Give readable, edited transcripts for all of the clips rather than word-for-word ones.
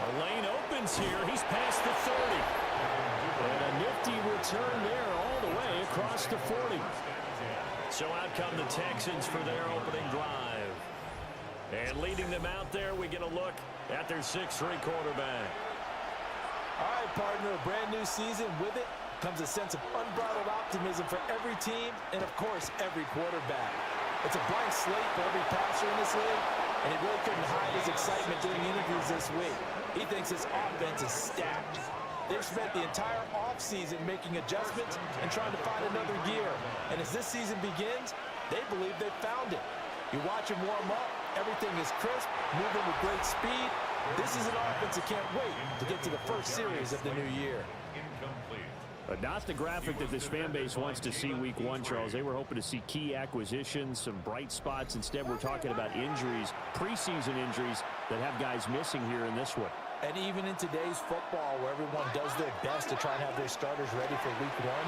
The lane opens here. He's past the 30. And a nifty return there all the way across the 40. So out come the Texans for their opening drive. And leading them out there, we get a look at their 6'3" quarterback. All right, partner, a brand new season. With it comes a sense of unbridled optimism for every team and, of course, every quarterback. It's a blank slate for every passer in this league, and he really couldn't hide his excitement during the interviews this week. He thinks his offense is stacked. They've spent the entire offseason making adjustments and trying to find another gear. And as this season begins, they believe they've found it. You watch him warm up, everything is crisp, moving with great speed. This is an offense that can't wait to get to the first series of the new year. But not the graphic that this fan base wants to see week one, Charles. They were hoping to see key acquisitions, some bright spots. Instead, we're talking about injuries, preseason injuries that have guys missing here in this one. And even in today's football, where everyone does their best to try and have their starters ready for week one,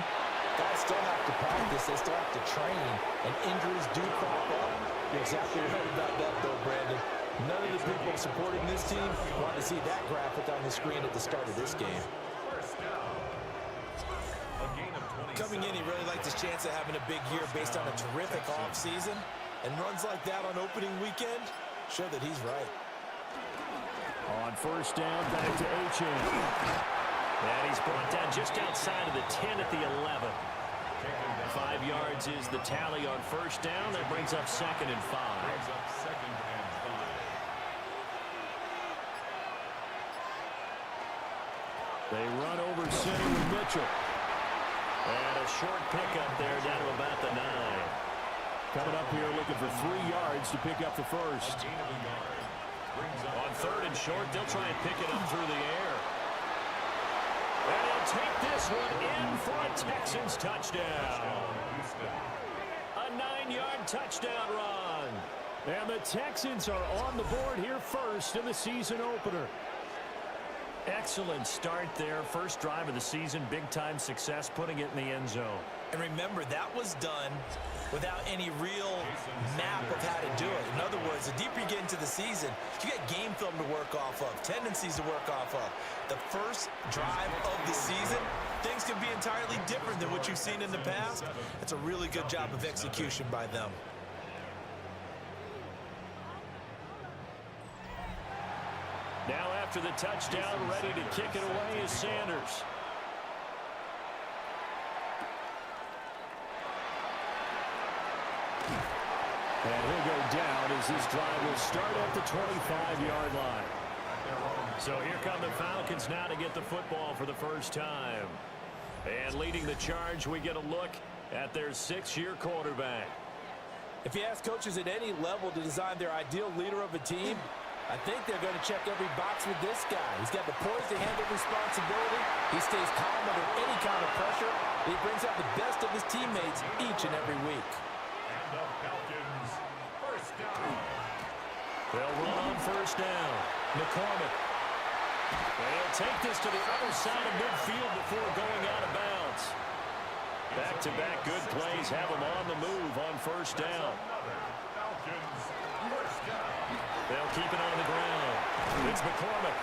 guys still have to practice, they still have to train, and injuries do crop up. You're exactly right about that, though, Brandon. None of the people supporting this team want to see that graphic on the screen at the start of this game. Coming in, he really liked his chance of having a big year based on a terrific offseason. And runs like that on opening weekend show that he's right. On first down, back to H.M. And he's brought down just outside of the 10 at the 11. 5 yards is the tally on first down. That brings up 2nd and 5. They run over center with Mitchell. And a short pickup there down to about the 9. Coming up here looking for 3 yards to pick up the first. On 3rd and short, they'll try and pick it up through the air. And he'll take this one in for a Texans touchdown. A 9-yard touchdown run. And the Texans are on the board here first in the season opener. Excellent start there. First drive of the season, big-time success, putting it in the end zone. And remember, that was done without any real map of how to do it. In other words, the deeper you get into the season, you get game film to work off of, tendencies to work off of. The first drive of the season, things can be entirely different than what you've seen in the past. It's a really good job of execution by them. Now after the touchdown, ready to kick it away is Sanders. And he'll go down as this drive will start at the 25-yard line. So here come the Falcons now to get the football for the first time. And leading the charge, we get a look at their 6-year quarterback. If you ask coaches at any level to design their ideal leader of a team, I think they're going to check every box with this guy. He's got the poise to handle responsibility. He stays calm under any kind of pressure. He brings out the best of his teammates each and every week. And the Falcons, first down. They'll run on first down. McCormick. They'll take this to the other side of midfield before going out of bounds. Back-to-back good plays have them on the move on first down. Falcons, first down. They'll keep it on the ground. It's McCormick.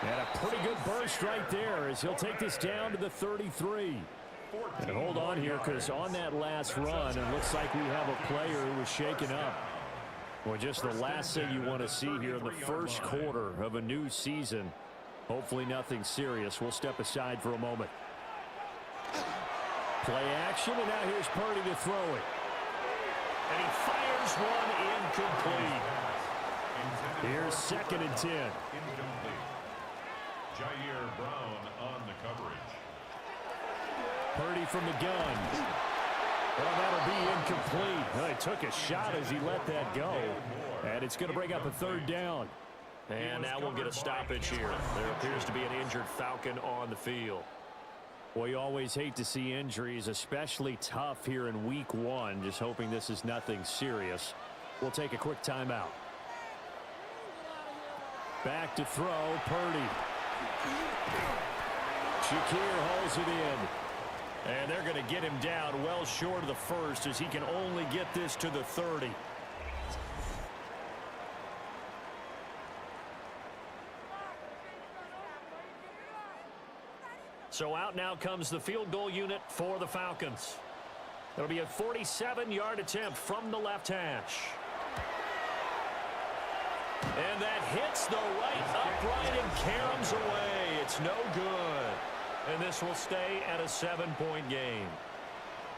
And a pretty good burst right there as he'll take this down to the 33. And hold on here, because on that last run, it looks like we have a player who was shaken up. Well, just the last thing you want to see here in the first quarter of a new season. Hopefully nothing serious. We'll step aside for a moment. Play action, and now here's Purdy to throw it. And he fires one incomplete. Here's 2nd and 10. Incomplete. Jair Brown on the coverage. Purdy from the gun. Well, that'll be incomplete. Well, he took a shot as he let that go. And it's going to bring up a 3rd down. And now we'll get a stoppage here. There appears to be an injured Falcon on the field. Well, you always hate to see injuries, especially tough here in week one. Just hoping this is nothing serious. We'll take a quick timeout. Back to throw, Purdy. Shakir hauls it in. And they're going to get him down well short of the first as he can only get this to the 30. So out now comes the field goal unit for the Falcons. It'll be a 47-yard attempt from the left hash. And that hits the right upright and caroms away. It's no good. And this will stay at a 7-point game.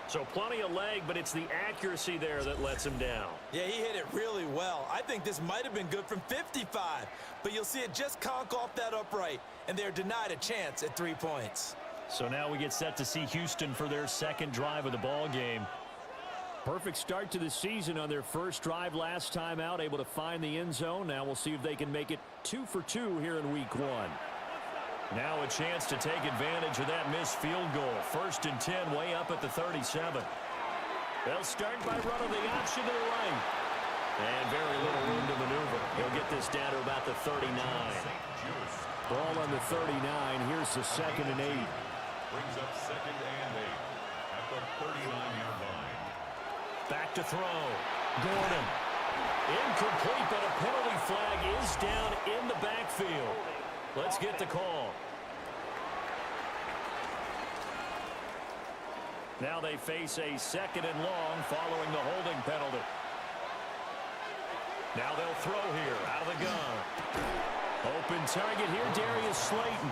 So plenty of leg, but it's the accuracy there that lets him down. Yeah, he hit it really well. I think this might have been good from 55, but you'll see it just conk off that upright, and they're denied a chance at 3 points. So now we get set to see Houston for their second drive of the ball game. Perfect start to the season on their first drive last time out, able to find the end zone. Now we'll see if they can make it 2 for 2 here in week 1. Now a chance to take advantage of that missed field goal. 1st and 10 way up at the 37. They'll start by running the option to the right. And very little room to maneuver. He'll get this down to about the 39. Ball on the 39. Here's the 2nd and 8. Brings up 2nd and 8 at the 39-yard line. Back to throw. Gordon. Incomplete, but a penalty flag is down in the backfield. Let's get the call. Now they face a 2nd and long following the holding penalty. Now they'll throw here out of the gun. Open target here, Darius Slayton.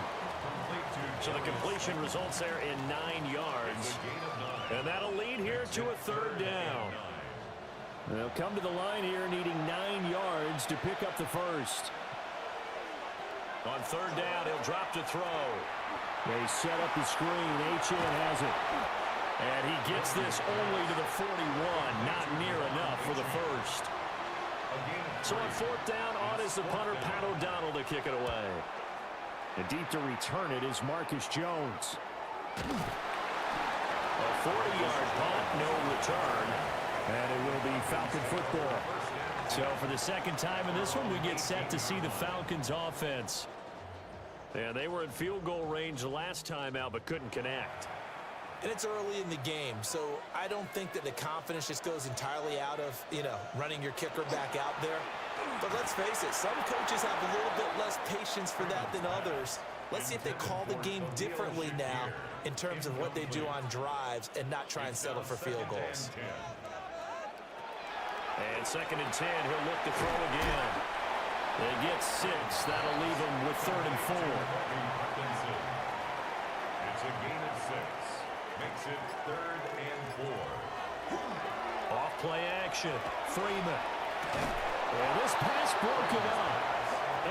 So the completion results there in 9 yards. And that'll lead here to a 3rd down. They'll come to the line here needing 9 yards to pick up the first. On 3rd down, he'll drop to throw. They set up the screen. Achane has it. And he gets this only to the 41. Not near enough for the first. So on 4th down, on is the punter, Pat O'Donnell, to kick it away. And deep to return it is Marcus Jones. A 40-yard punt, no return. And it will be Falcon football. So for the second time in this one, we get set to see the Falcons offense. Yeah, they were in field goal range last time out, but couldn't connect. And it's early in the game, so I don't think that the confidence just goes entirely out of, running your kicker back out there. But let's face it, some coaches have a little bit less patience for that than others. Let's see if they call the game differently now in terms of what they do on drives and not try and settle for field goals. And 2nd and 10, he'll look to throw again. They get 6. That'll leave him with 3rd and 4. It's a gain of 6. Makes it 3rd and 4. Off play action. Freeman. And this pass broken up.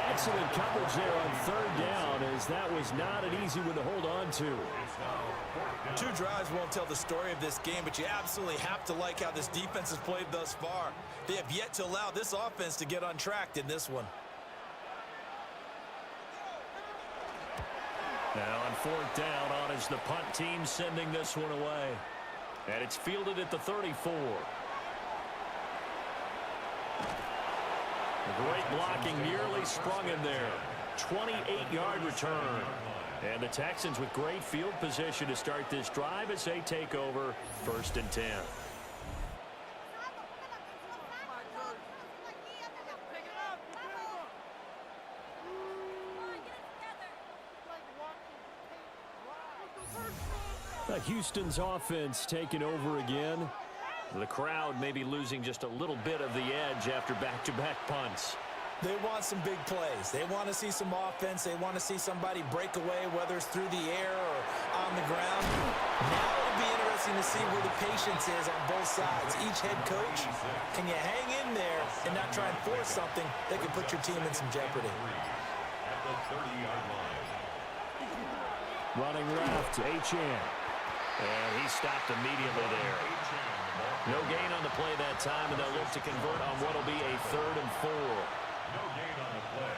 Excellent coverage there on 3rd down, as that was not an easy one to hold on to. 2 drives won't tell the story of this game, but you absolutely have to like how this defense has played thus far. They have yet to allow this offense to get on track in this one. Now on 4th down, on is the punt team sending this one away. And it's fielded at the 34. Great blocking, nearly sprung him there. 28-yard return. And the Texans with great field position to start this drive as they take over 1st and 10. Houston's offense taking over again. The crowd may be losing just a little bit of the edge after back-to-back punts. They want some big plays. They want to see some offense. They want to see somebody break away, whether it's through the air or on the ground. Now it'll be interesting to see where the patience is on both sides. Each head coach, can you hang in there and not try and force something that could put your team in some jeopardy? At the 30-yard line. Running left, Achane. And he stopped immediately there. No gain on the play that time, and they'll look to convert on what will be a 3rd and 4. No gain on the play.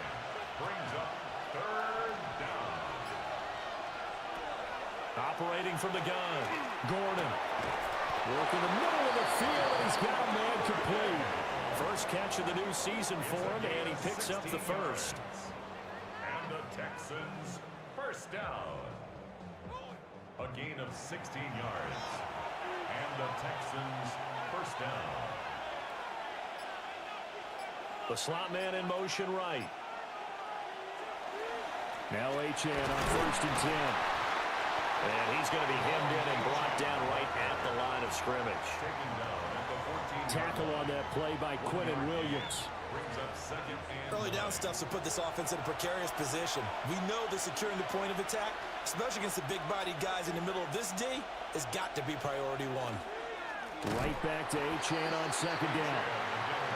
Brings up 3rd down. Operating from the gun, Gordon. Working the middle of the field, and he's got a man complete. First catch of the new season for him, and he picks up the first. And the Texans, 1st down. A gain of 16 yards. And the Texans, 1st down. The slot man in motion right. Now Achane on 1st and 10. And he's going to be hemmed in and brought down right at the line of scrimmage. Tackle on that play by Quinnen Williams. Early down stuff to put this offense in a precarious position. We know that securing the point of attack, especially against the big-bodied guys in the middle of this D, has got to be priority one. Right back to Achane on second down.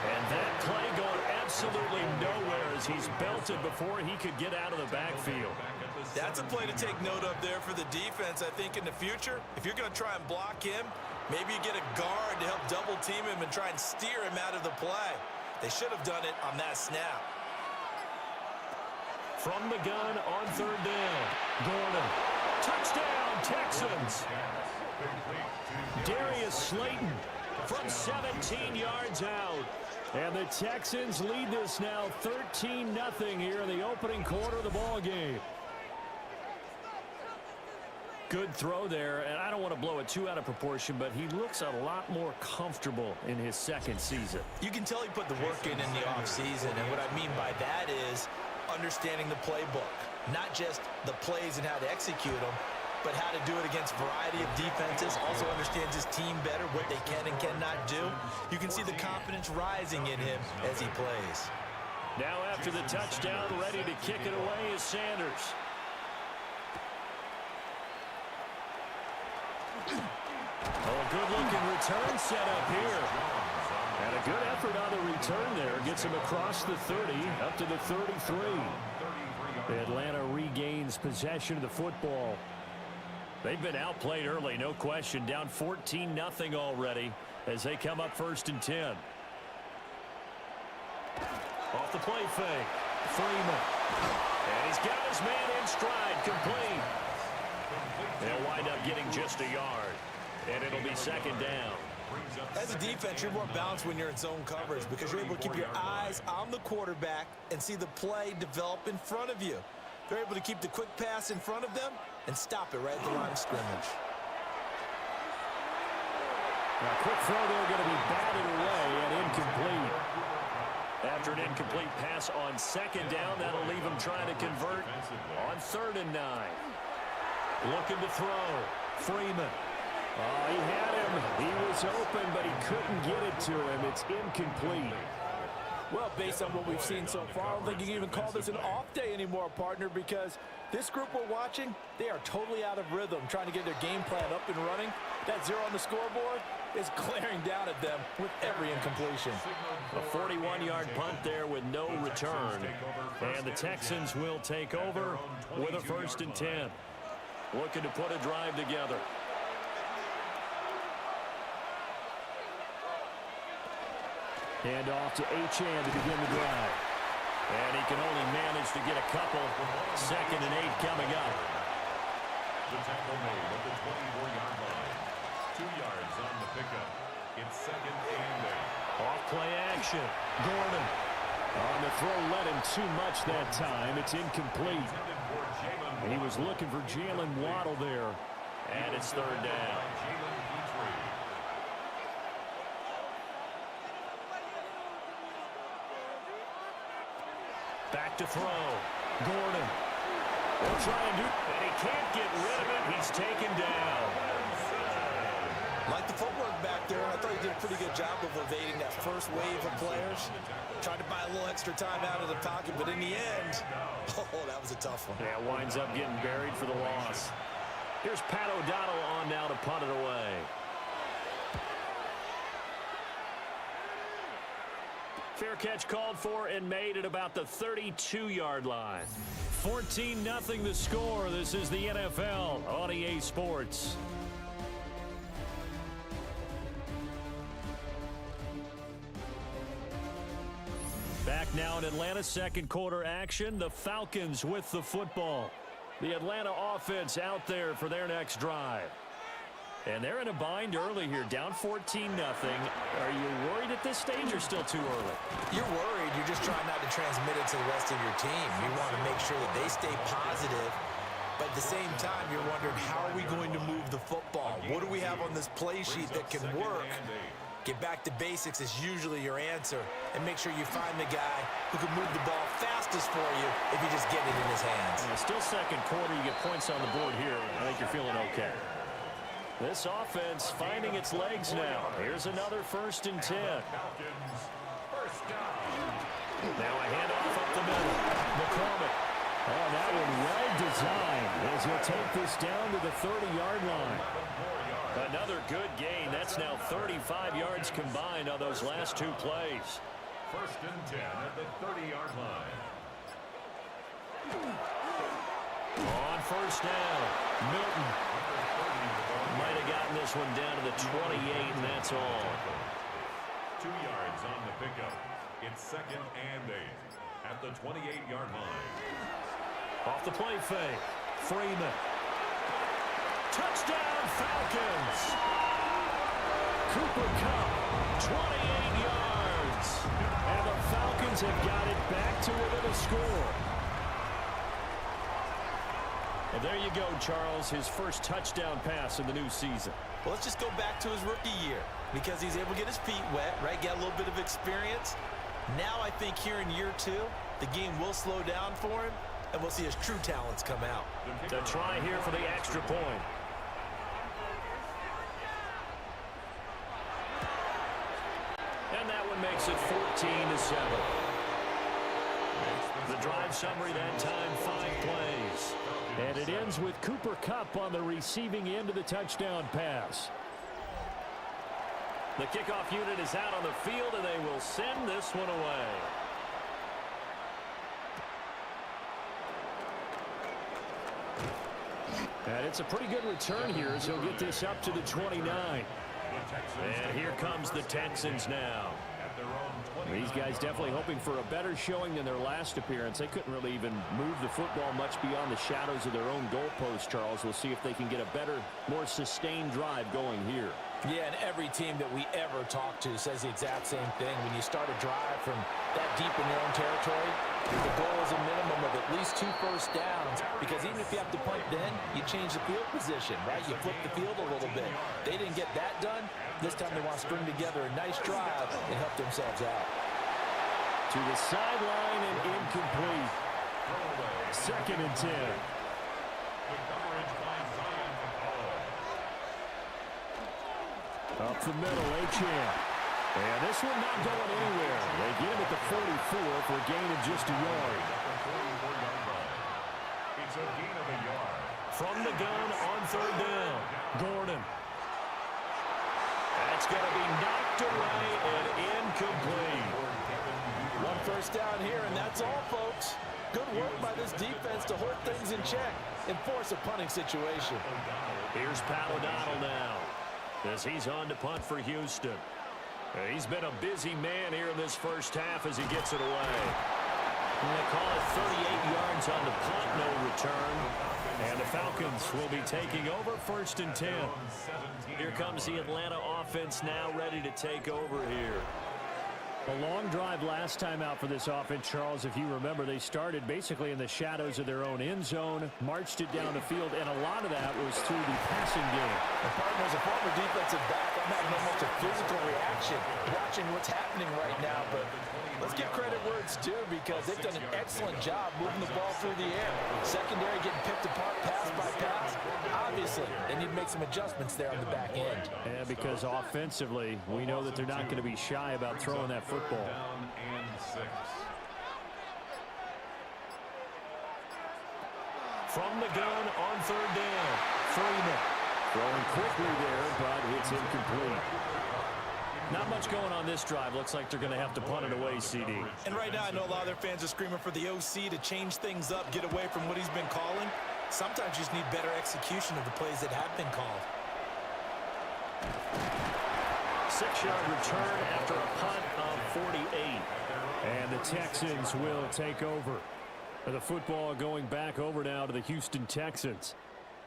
And that play going absolutely nowhere as he's belted before he could get out of the backfield. That's a play to take note of there for the defense, I think, in the future. If you're going to try and block him, maybe you get a guard to help double-team him and try and steer him out of the play. They should have done it on that snap. From the gun on third down, Gordon. Touchdown, Texans. Darius Slayton from 17 yards out. And the Texans lead this now 13-0 here in the opening quarter of the ball game. Good throw there, and I don't want to blow it too out of proportion, but he looks a lot more comfortable in his second season. You can tell he put the work in the offseason, and what I mean by that is understanding the playbook. Not just the plays and how to execute them, but how to do it against a variety of defenses. Also understands his team better, what they can and cannot do. You can see the confidence rising in him as he plays. Now after the touchdown, ready to kick it away is Sanders. Oh, good-looking return set up here. And a good effort on the return there. Gets him across the 30, up to the 33. Atlanta regains possession of the football. They've been outplayed early, no question. Down 14-0 already as they come up 1st and 10. Off the play fake. Freeman. And he's got his man in stride, complete. They'll wind up getting just a yard. And it'll be second down. As a defense, you're more balanced when you're in zone coverage because you're able to keep your eyes on the quarterback and see the play develop in front of you. They're able to keep the quick pass in front of them and stop it right at the line of scrimmage. Now, quick throw there going to be batted away and incomplete. After an incomplete pass on second down, that'll leave him trying to convert on 3rd and 9. Looking to throw. Freeman. Oh, he had him. He was open, but he couldn't get it to him. It's incomplete. Well, based on what we've seen so far, I don't think you can even call this an off day anymore, partner, because this group we're watching, they are totally out of rhythm, trying to get their game plan up and running. That 0 on the scoreboard is glaring down at them with every incompletion. A 41-yard punt there with no return. And the Texans will take over with a 1st and 10. Looking to put a drive together. Hand off to Achane to begin the drive. And he can only manage to get a couple. 2nd and 8 coming up. The tackle made at the 24-yard line. 2 yards on the pickup. It's 2nd and 8. Off play action. Gordon. On the throw, led him too much that time. It's incomplete. He was looking for Jalen Waddle there. And it's 3rd down. Back to throw. Gordon. They'll try and do it. And he can't get rid of it. He's taken down. Like the footwork back there, I thought he did a pretty good job of evading that first wave of players. Tried to buy a little extra time out of the pocket, but in the end, oh, that was a tough one. Yeah, winds up getting buried for the loss. Here's Pat O'Donnell on now to punt it away. Fair catch called for and made at about the 32-yard line. 14-0 the score. This is the NFL on EA Sports. Back now in Atlanta, 2nd quarter action. The Falcons with the football. The Atlanta offense out there for their next drive. And they're in a bind early here, down 14-0. Are you worried at this stage or still too early? You're worried. You're just trying not to transmit it to the rest of your team. You want to make sure that they stay positive, but at the same time, you're wondering, how are we going to move the football? What do we have on this play sheet that can work? Get back to basics is usually your answer, and make sure you find the guy who can move the ball fastest for you if you just get it in his hands. Yeah, still second quarter. You get points on the board here. I think you're feeling okay. This offense finding its legs now. Here's another 1st and 10. Now a handoff up the middle. McCormick. Oh, that one well designed as he'll take this down to the 30-yard line. Another good gain. That's now 35 yards combined on those last 2 plays. 1st and 10 at the 30-yard line. On 1st down, Milton might have gotten this one down to the 28, and that's all. 2 yards on the pickup. It's 2nd and 8 at the 28-yard line. Off the play fake, Freeman. Touchdown, Falcons! Cooper Kupp, 28 yards. And the Falcons have got it back to within a score. And there you go, Charles, his first touchdown pass in the new season. Well, let's just go back to his rookie year because he's able to get his feet wet, right? Get a little bit of experience. Now I think here in year 2, the game will slow down for him, and we'll see his true talents come out. The try here for the extra point. And that one makes it 14-7. The drive summary that time, 5 plays. And it ends with Cooper Kupp on the receiving end of the touchdown pass. The kickoff unit is out on the field, and they will send this one away. And it's a pretty good return here as he'll get this up to the 29. And here comes the Texans now. These guys definitely hoping for a better showing than their last appearance. They couldn't really even move the football much beyond the shadows of their own goalpost, Charles. We'll see if they can get a better, more sustained drive going here. Yeah, and every team that we ever talk to says the exact same thing. When you start a drive from that deep in your own territory, the goal is a minimum of at least 2 first downs, because even if you have to punt then, you change the field position, right? You flip the field a little bit. They didn't get that done. This time they want to string together a nice drive and help themselves out. To the sideline and incomplete. 2nd and 10. Up the middle, Achane. And this one not going anywhere. They get him at the 44 for a gain of just a yard. It's a gain of a yard. From the gun on 3rd down, Gordon. That's going to be knocked away and incomplete. 1 first down here, and that's all, folks. Good work by this defense to hold things in check and force a punting situation. Here's Pat O'Donnell now, as he's on to punt for Houston. He's been a busy man here in this first half as he gets it away. And they call it 38 yards on the punt, no return. And the Falcons will be taking over 1st and 10. Here comes the Atlanta offense now ready to take over here. A long drive last time out for this offense, Charles. If you remember, they started basically in the shadows of their own end zone, marched it down the field, and a lot of that was through the passing game. The partner is a former defensive back. I'm having almost a physical reaction watching what's happening right now. But let's give credit where it's due, because they've done an excellent job moving the ball through the air. Secondary getting picked apart pass by pass. Obviously, they need to make some adjustments there on the back end. Yeah, because offensively, we know that they're not going to be shy about throwing that football. Down and 6. From the gun on 3rd down, Freeman. Throwing quickly there, but it's incomplete. Not much going on this drive. Looks like they're going to have to punt it away, CD. And right now, I know a lot of their fans are screaming for the OC to change things up, get away from what he's been calling. Sometimes you just need better execution of the plays that have been called. 6-yard return after a punt of 48. And the Texans will take over. The football going back over now to the Houston Texans.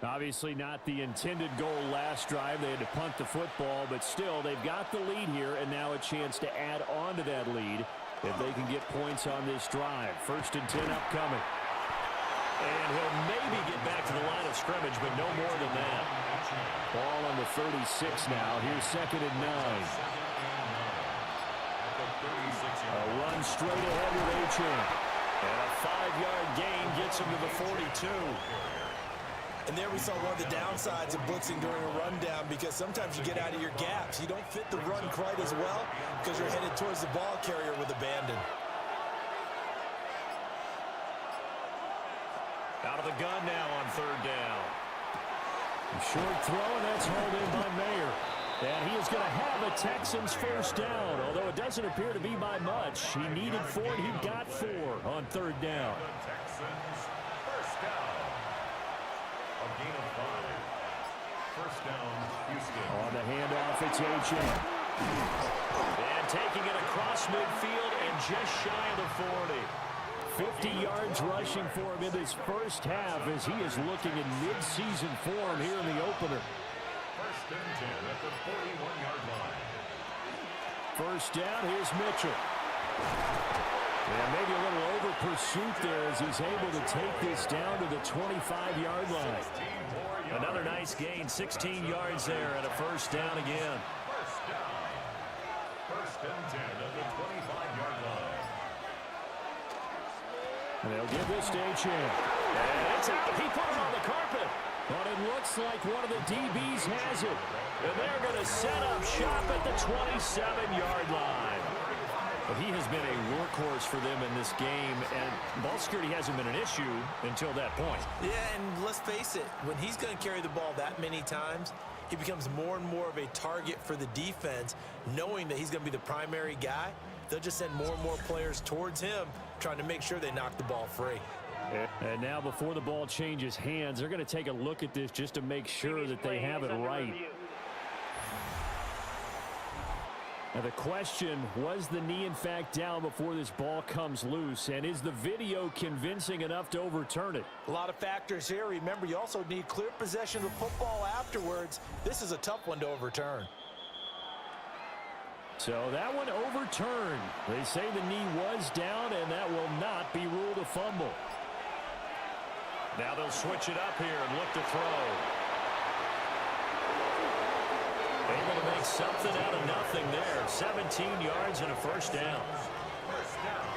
Obviously not the intended goal last drive. They had to punt the football, but still they've got the lead here, and now a chance to add on to that lead if they can get points on this drive. 1st and 10 upcoming. And he'll maybe get back to the line of scrimmage, but no more than that. Ball on the 36 now. Here's 2nd and 9. straight ahead with Achan. And a 5-yard gain gets him to the 42. And there we saw one of the downsides of blitzing during a rundown, because sometimes you get out of your gaps. You don't fit the run quite as well because you're headed towards the ball carrier with abandon. Out of the gun now on 3rd down. A short throw, and that's hauled in by Mayer. And he is going to have a Texans 1st down, although it doesn't appear to be by much. He needed 4, and he got 4 on 3rd down. The Texans, 1st down. A gain of 5. 1st down, Houston. On the handoff, it's Achan. And taking it across midfield and just shy of the 40. 50 yards rushing for him in this 1st half as he is looking in mid-season form here in the opener. 1st and 10 at the 41-yard line. 1st down, here's Mitchell. And maybe a little over pursuit there as he's able to take this down to the 25-yard line. Another nice gain, 16 yards there and a 1st down again. 1st down. 1st and 10 at the 25-yard line. And they'll give this to Achan. And it's out. He put it on the carpet. But it looks like one of the DBs has it. And they're going to set up shop at the 27-yard line. But he has been a workhorse for them in this game, and ball security hasn't been an issue until that point. Yeah, and let's face it, when he's going to carry the ball that many times, he becomes more and more of a target for the defense, knowing that he's going to be the primary guy. They'll just send more and more players towards him, trying to make sure they knock the ball free. And now before the ball changes hands, they're going to take a look at this just to make sure that they have it right. Now the question, was the knee in fact down before this ball comes loose? And is the video convincing enough to overturn it? A lot of factors here. Remember, you also need clear possession of the football afterwards. This is a tough one to overturn. So that one overturned. They say the knee was down, and that will not be ruled a fumble. Now they'll switch it up here and look to throw. Able to make something out of nothing there. 17 yards and a 1st down. 1st down.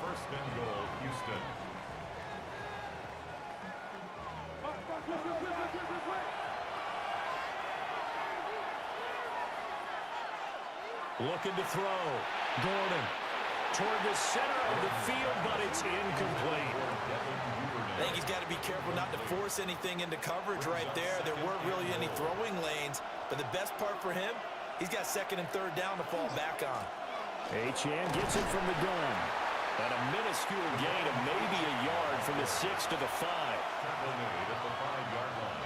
1st and goal, Houston. Looking to throw. Gordon toward the center of the field, but it's incomplete. I think he's got to be careful not to force anything into coverage right there. There weren't really any throwing lanes, but the best part for him, he's got 2nd and 3rd down to fall back on. Achan gets it from the gun. And a minuscule gain of maybe a yard from the 6 to the 5. Tackle made at the 5-yard line.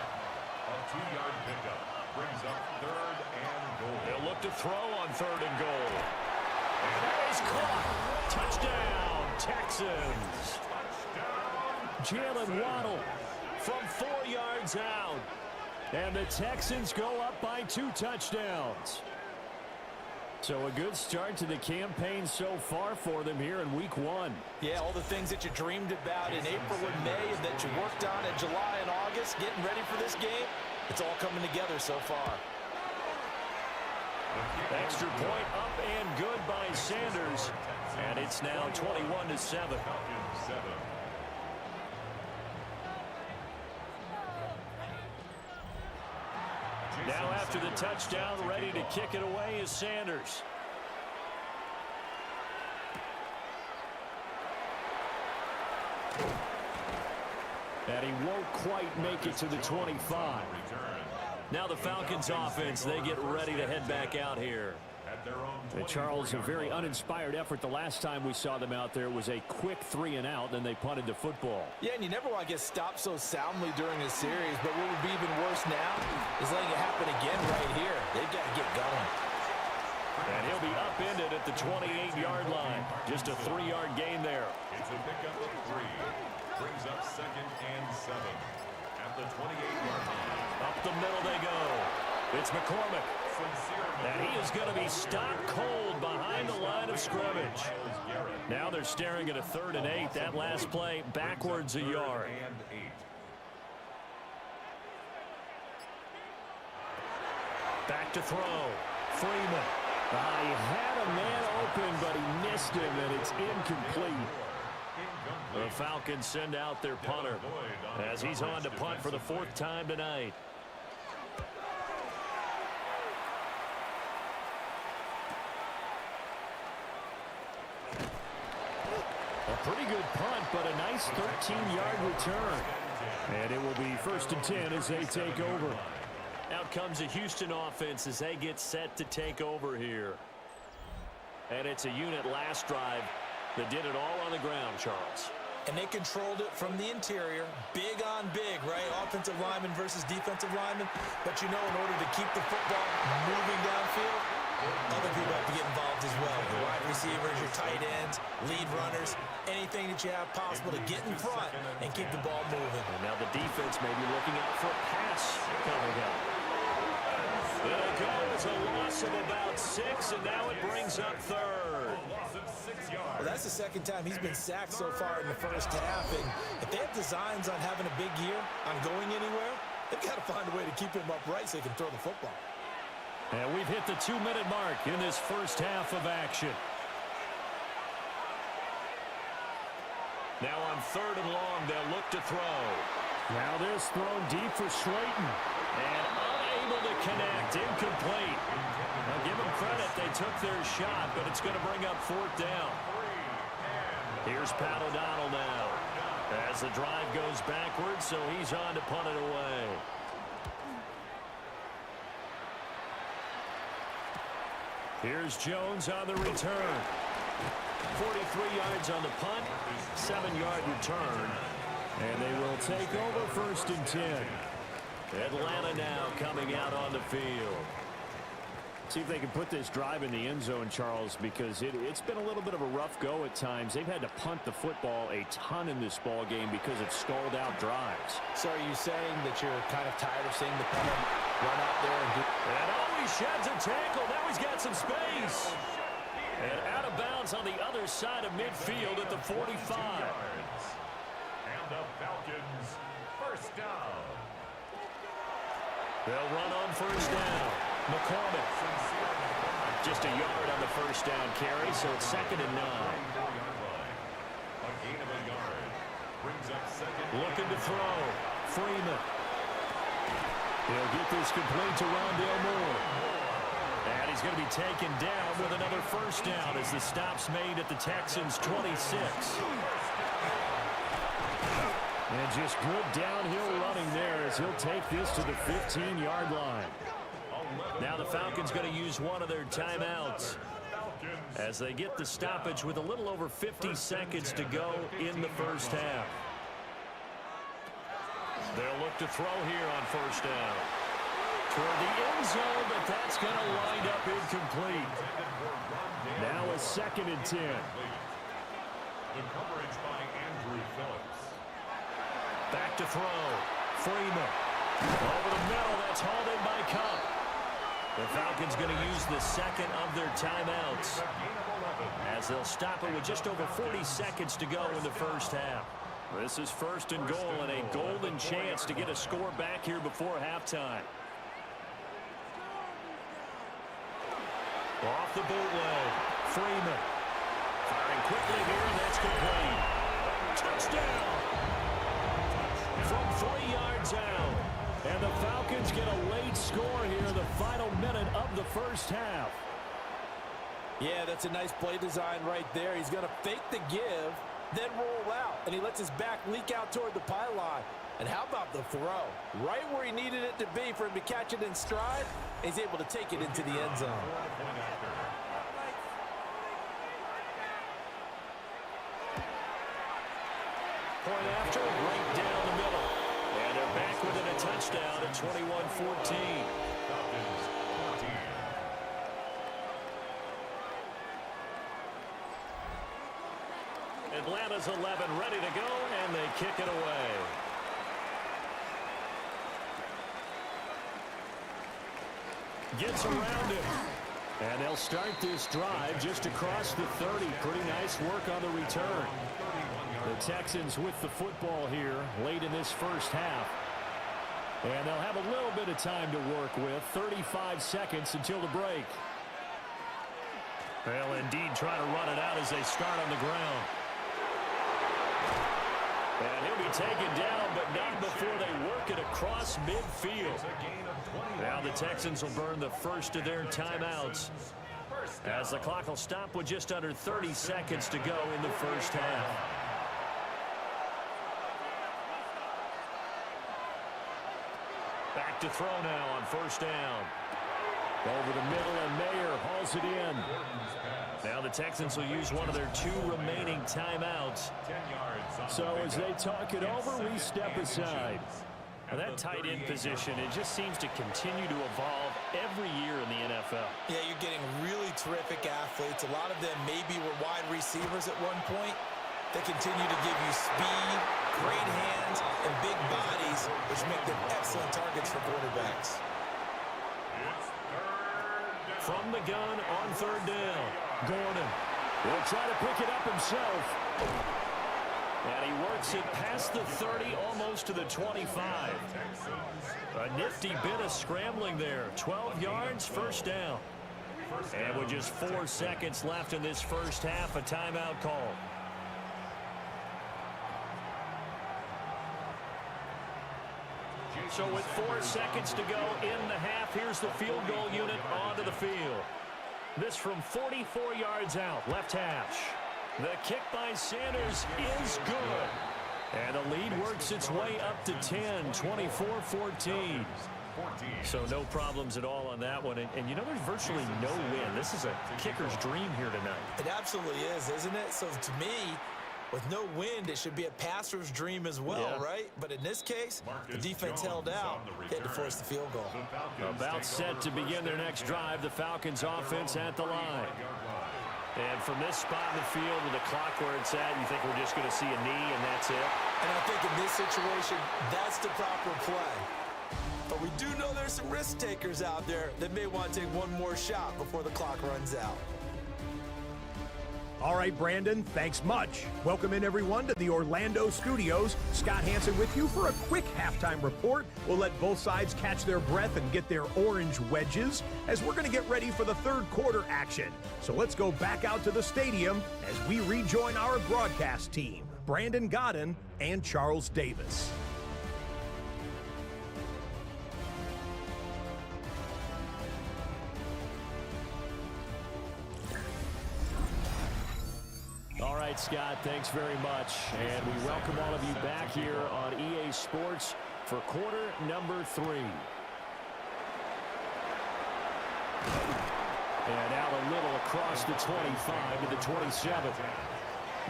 A 2-yard pickup brings up 3rd and goal. They'll look to throw on 3rd and goal. And that is caught. Touchdown, Texans. Jalen Waddle from 4 yards out. And the Texans go up by 2 touchdowns. So a good start to the campaign so far for them here in week 1. Yeah, all the things that you dreamed about in April and May and that you worked on in July and August, getting ready for this game, it's all coming together so far. Extra point up and good by Sanders. And it's now 21-7. Now after the touchdown, ready to kick it away is Sanders. And he won't quite make it to the 25. Now the Falcons offense, they get ready to head back out here. And Charles, a very uninspired effort the last time we saw them out there. It was a quick 3 and out, then they punted the football. Yeah, and you never want to get stopped so soundly during a series, but what would be even worse now is letting it happen again right here. They've got to get going. And he'll be upended at the 28-yard line. Just a 3-yard gain there. It's a pickup of 3. Brings up 2nd and 7 at the 28-yard line. Up the middle they go. It's McCormick. And he is going to be stopped cold behind the line of scrimmage. Now they're staring at a 3rd and 8. That last play backwards a yard. Back to throw. Freeman. I had a man open, but he missed him, and it's incomplete. The Falcons send out their punter as he's on to punt for the 4th time tonight. A pretty good punt, but a nice 13-yard return. And it will be 1st and 10 as they take over. Out comes the Houston offense as they get set to take over here. And it's a unit last drive that did it all on the ground, Charles. And they controlled it from the interior. Big on big, right? Offensive lineman versus defensive lineman. But you know, in order to keep the football moving downfield, other people have to get involved as well. Your wide receivers, your tight ends, lead runners, anything that you have possible to get in front and keep the ball moving. And now the defense may be looking out for a pass coming up. It'll go as a loss of about 6, and now it brings up 3rd. Well, that's the 2nd time he's been sacked so far in the first half. And if they have designs on having a big year, on going anywhere, they've got to find a way to keep him upright so they can throw the football. And we've hit the 2-minute mark in this first half of action. Now on 3rd and long, they'll look to throw. Now this thrown deep for Slayton. And unable to connect, incomplete. Now give them credit, they took their shot, but it's going to bring up 4th down. Here's Pat O'Donnell now. As the drive goes backwards, so he's on to punt it away. Here's Jones on the return. 43 yards on the punt, 7-yard return. And they will take over 1st and 10. Atlanta now coming out on the field. See if they can put this drive in the end zone, Charles, because it's been a little bit of a rough go at times. They've had to punt the football a ton in this ball game because of stalled out drives. So are you saying that you're kind of tired of seeing the punter run out there and do... And he sheds a tackle. Now he's got some space. And out of bounds on the other side of midfield at the 45. And the Falcons, 1st down. They'll run on 1st down. McCormick. Just a yard on the 1st down carry, so it's 2nd and 9. A gain of a yard. Brings up 2nd. Looking to throw. Freeman. He'll get this complete to Rondale Moore. And he's going to be taken down with another 1st down as the stop's made at the Texans' 26. And just good downhill running there as he'll take this to the 15-yard line. Now the Falcons going to use one of their timeouts as they get the stoppage with a little over 50 seconds to go in the first half. They'll look to throw here on 1st down. Toward the end zone, but that's going to wind up incomplete. Now a 2nd and 10. The coverage by Andrew Phillips. Back to throw. Freeman. Over the middle, that's hauled in by Cup. The Falcons going to use the 2nd of their timeouts as they'll stop it with just over 40 seconds to go in the first half. This is 1st and goal and a golden chance to get a score back here before halftime. Off the bootleg. Freeman. Firing quickly here, and that's complete. Touchdown! From 3 yards out. And the Falcons get a late score here in the final minute of the first half. Yeah, that's a nice play design right there. He's going to fake the give, then roll out, and he lets his back leak out toward the pylon. And how about the throw? Right where he needed it to be for him to catch it in stride, he's able to take it into the end zone. Point after, right down the middle. And they're back within a touchdown at 21-14. Atlanta's 11 ready to go, and they kick it away. Gets around him. And they'll start this drive just across the 30. Pretty nice work on the return. The Texans with the football here late in this first half. And they'll have a little bit of time to work with. 35 seconds until the break. They'll indeed try to run it out as they start on the ground. And he'll be taken down, but not before they work it across midfield. Now the Texans will burn the first of their timeouts, as the clock will stop with just under 30 seconds to go in the first half. Back to throw now on first down. Over the middle, and Mayer hauls it in. Now the Texans will use one of their 2 remaining timeouts. So as they talk it over, we step aside. Now that tight end position, it just seems to continue to evolve every year in the NFL. Yeah, you're getting really terrific athletes. A lot of them maybe were wide receivers at one point. They continue to give you speed, great hands, and big bodies, which make them excellent targets for quarterbacks. From the gun on third down, Gordon will try to pick it up himself. And he works it past the 30, almost to the 25. A nifty bit of scrambling there. 12 yards, first down. And with just 4 seconds left in this first half, a timeout call. So with 4 seconds to go in the half, here's the field goal unit onto the field. This from 44 yards out, left hash. The kick by Sanders is good. And the lead works its way up to 10, 24-14. So no problems at all on that one. And you know, there's virtually no win. This is a kicker's dream here tonight. It absolutely is, isn't it? So to me, with no wind, it should be a passer's dream as well, right? But in this case, the defense held out. They had to force the field goal. About set to begin their next drive, the Falcons offense at the line. And from this spot in the field with the clock where it's at, you think we're just going to see a knee and that's it? And I think in this situation, that's the proper play. But we do know there's some risk takers out there that may want to take one more shot before the clock runs out. All right, Brandon, thanks much. Welcome in, everyone, to the Orlando studios. Scott Hansen with you for a quick halftime report. We'll let both sides catch their breath and get their orange wedges as we're going to get ready for the third quarter action. So let's go back out to the stadium as we rejoin our broadcast team, Brandon Godden and Charles Davis. All right, Scott, thanks very much. And we welcome all of you back here on EA Sports for quarter number 3. And out a little across the 25 to the 27.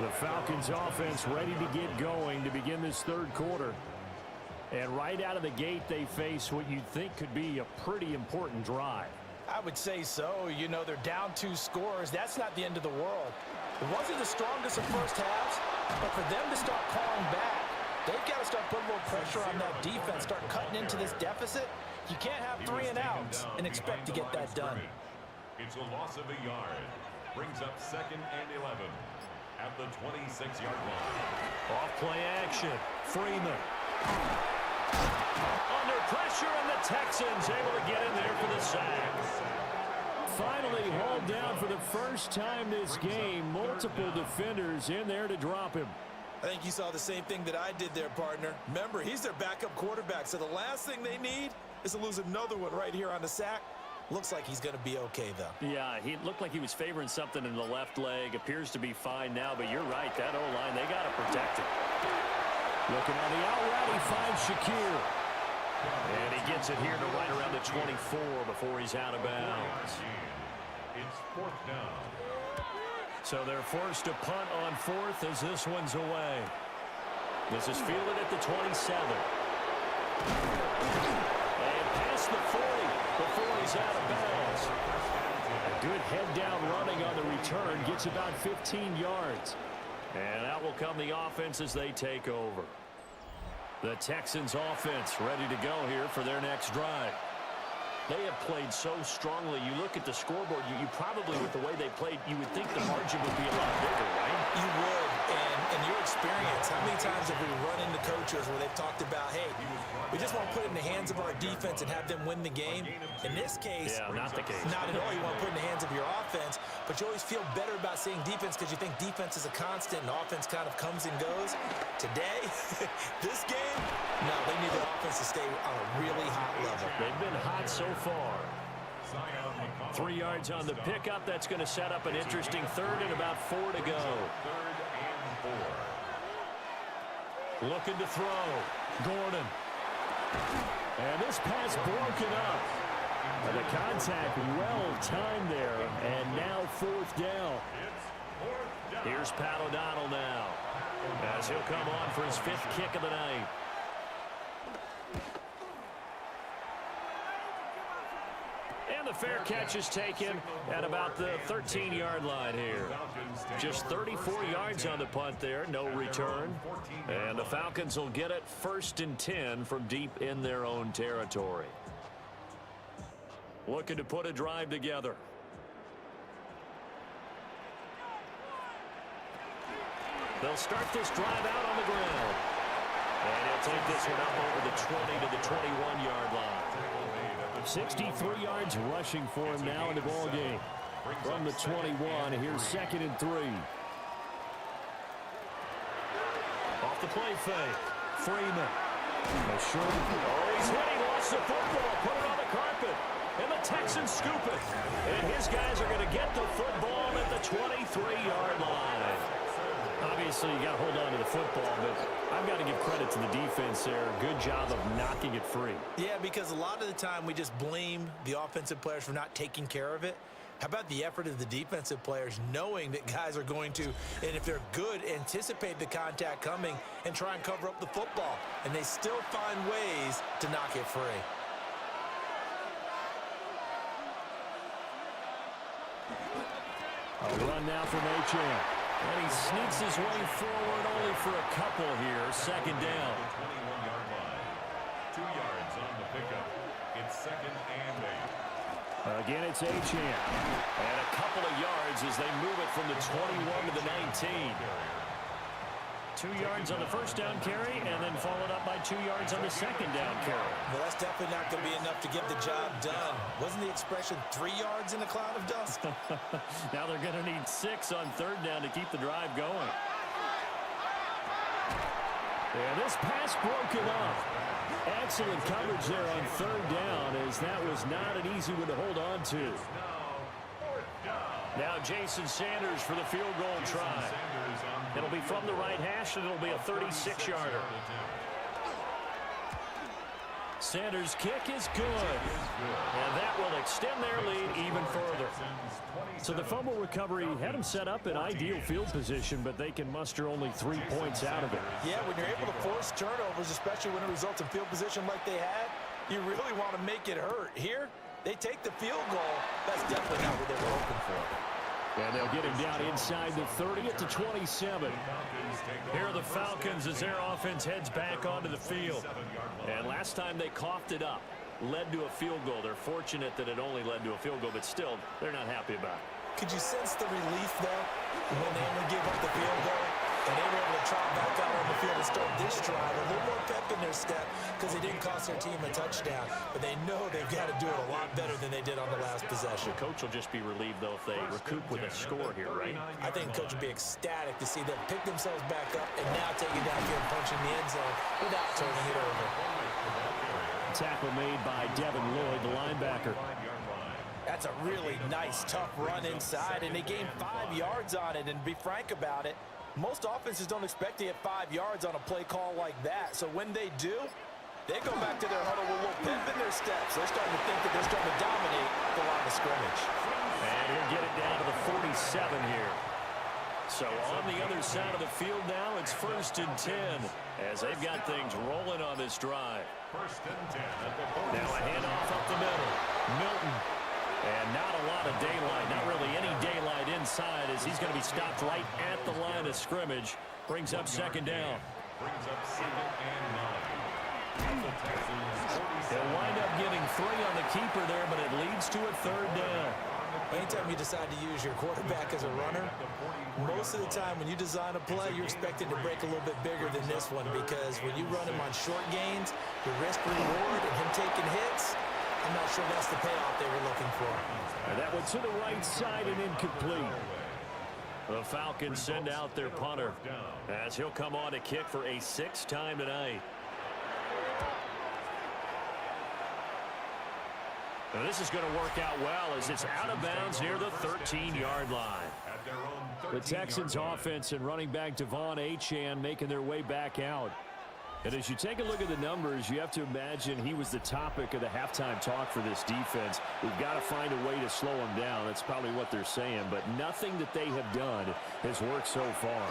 The Falcons offense ready to get going to begin this third quarter. And right out of the gate, they face what you'd think could be a pretty important drive. I would say so. You know, they're down 2 scores. That's not the end of the world. It wasn't the strongest of first halves, but for them to start calling back, they've got to start putting a little pressure on that defense, start cutting into this deficit. You can't have 3 and outs and expect to get that done. It's a loss of a yard. Brings up 2nd and 11 at the 26-yard line. Off play action. Freeman. Under pressure, and the Texans able to get in there for the sack. Finally hauled down for the first time this game. Multiple defenders in there to drop him. I think you saw the same thing that I did there, partner. Remember, he's their backup quarterback, so the last thing they need is to lose another one right here on the sack. Looks like he's going to be okay, though. Yeah, he looked like he was favoring something in the left leg. Appears to be fine now, but you're right. That O-line, they got to protect him. Looking on the out route, he finds Shakir. And he gets it here to right around the 24 before he's out of bounds. It's 4th down. So they're forced to punt on 4th as this one's away. This is fielded at the 27. And past the 40 before he's out of bounds. A good head-down running on the return. Gets about 15 yards. And out will come the offense as they take over. The Texans offense ready to go here for their next drive. They have played so strongly. You look at the scoreboard, you probably, with the way they played, you would think the margin would be a lot bigger, right? You would. And in your experience, how many times have we run into coaches where they've talked about, hey, we just want to put it in the hands of our defense and have them win the game? In this case, yeah, not the case. Not at all. You want to put it in the hands of your offense. but you always feel better about seeing defense because you think defense is a constant and offense kind of comes and goes. Today, this game, no, they need the offense to stay on a really hot level. They've been hot so far. 3 yards on the pickup. That's going to set up an interesting third and about 4 to go. Third and 4. Looking to throw. Gordon. And this pass broken up. And the contact well timed there. And now 4th down. Here's Pat O'Donnell now, as he'll come on for his 5th kick of the night. And the fair catch is taken at about the 13-yard line here. Just 34 yards on the punt there, no return. And the Falcons will get it 1st and 10 from deep in their own territory. Looking to put a drive together. They'll start this drive out on the ground. And he'll take this one up over the 20 to the 21-yard line. 63 yards rushing for him now in the ball game. From the 21, here's 2nd and 3. Off the play fake. Freeman. He's hit. He lost the football. Put it on the carpet. And the Texans scoop it. And his guys are going to get the football at the 23-yard line. Obviously, you got to hold on to the football, but I've got to give credit to the defense there. Good job of knocking it free. Yeah, because a lot of the time we just blame the offensive players for not taking care of it. How about the effort of the defensive players knowing that guys are going to, and if they're good, anticipate the contact coming and try and cover up the football. And they still find ways to knock it free. A run now from Achane. And he sneaks his way forward only for a couple here. 2nd down. 21-yard line. 2 yards on the pickup. It's 2nd and 8. Again, it's Achane. And a couple of yards as they move it from the 21 to the 19. 2 yards on the 1st down carry, and then followed up by 2 yards on the 2nd down carry. Well, that's definitely not going to be enough to get the job done. Wasn't the expression 3 yards in a cloud of dust? Now they're going to need 6 on 3rd down to keep the drive going. And this pass broken up. Excellent coverage there on 3rd down, as that was not an easy one to hold on to. Now Jason Sanders for the field goal try. It'll be from the right hash, and it'll be a 36-yarder. Sanders' kick is good. And that will extend their lead even further. So the fumble recovery had them set up in ideal field position, but they can muster only 3 points out of it. Yeah, when you're able to force turnovers, especially when it results in field position like they had, you really want to make it hurt. Here, they take the field goal. That's definitely not what they were hoping for. And they'll get him down inside the 30 at the 27. Here are the Falcons as their offense heads back onto the field. And last time they coughed it up, led to a field goal. They're fortunate that it only led to a field goal, but still, they're not happy about it. Could you sense the relief, though, when they only gave up the field goal? And they were able to trot back out on the field and start this drive. A little more pep in their step because they didn't cost their team a touchdown. But they know they've got to do it a lot better than they did on the last possession. The coach will just be relieved, though, if they recoup with a score here, right? I think the coach will be ecstatic to see them pick themselves back up and now take it down here and punch in the end zone without turning it over. Tackle made by Devin Lloyd, the linebacker. That's a really nice, tough run inside, and they gained 5 yards on it. And to be frank about it, most offenses don't expect to get 5 yards on a play call like that. So when they do, they go back to their huddle with a little pep in their steps. They're starting to think that they're starting to dominate the line of scrimmage. And he'll get it down to the 47 here. So on the other side of the field now, it's 1st and 10 as they've got things rolling on this drive. 1st and 10 at the 47. Now a handoff up the middle. Milton. And not a lot of daylight, not really any daylight inside as he's going to be stopped right at the line of scrimmage. Brings up 2nd down. Brings up 2nd and 9. The Texans, They'll wind up getting 3 on the keeper there, but it leads to a 3rd down. Anytime you decide to use your quarterback as a runner, most of the time when you design a play, you're expected to break a little bit bigger than this one because when you run him on short gains, the risk reward and him taking hits, I'm not sure that's the payoff they were looking for. And that one to the right side and incomplete. The Falcons send out their punter as he'll come on to kick for a 6th time tonight. Now this is going to work out well as it's out of bounds near the 13-yard line. The Texans offense and running back Devon Achane making their way back out. And as you take a look at the numbers, you have to imagine he was the topic of the halftime talk for this defense. We've got to find a way to slow him down. That's probably what they're saying. But nothing that they have done has worked so far.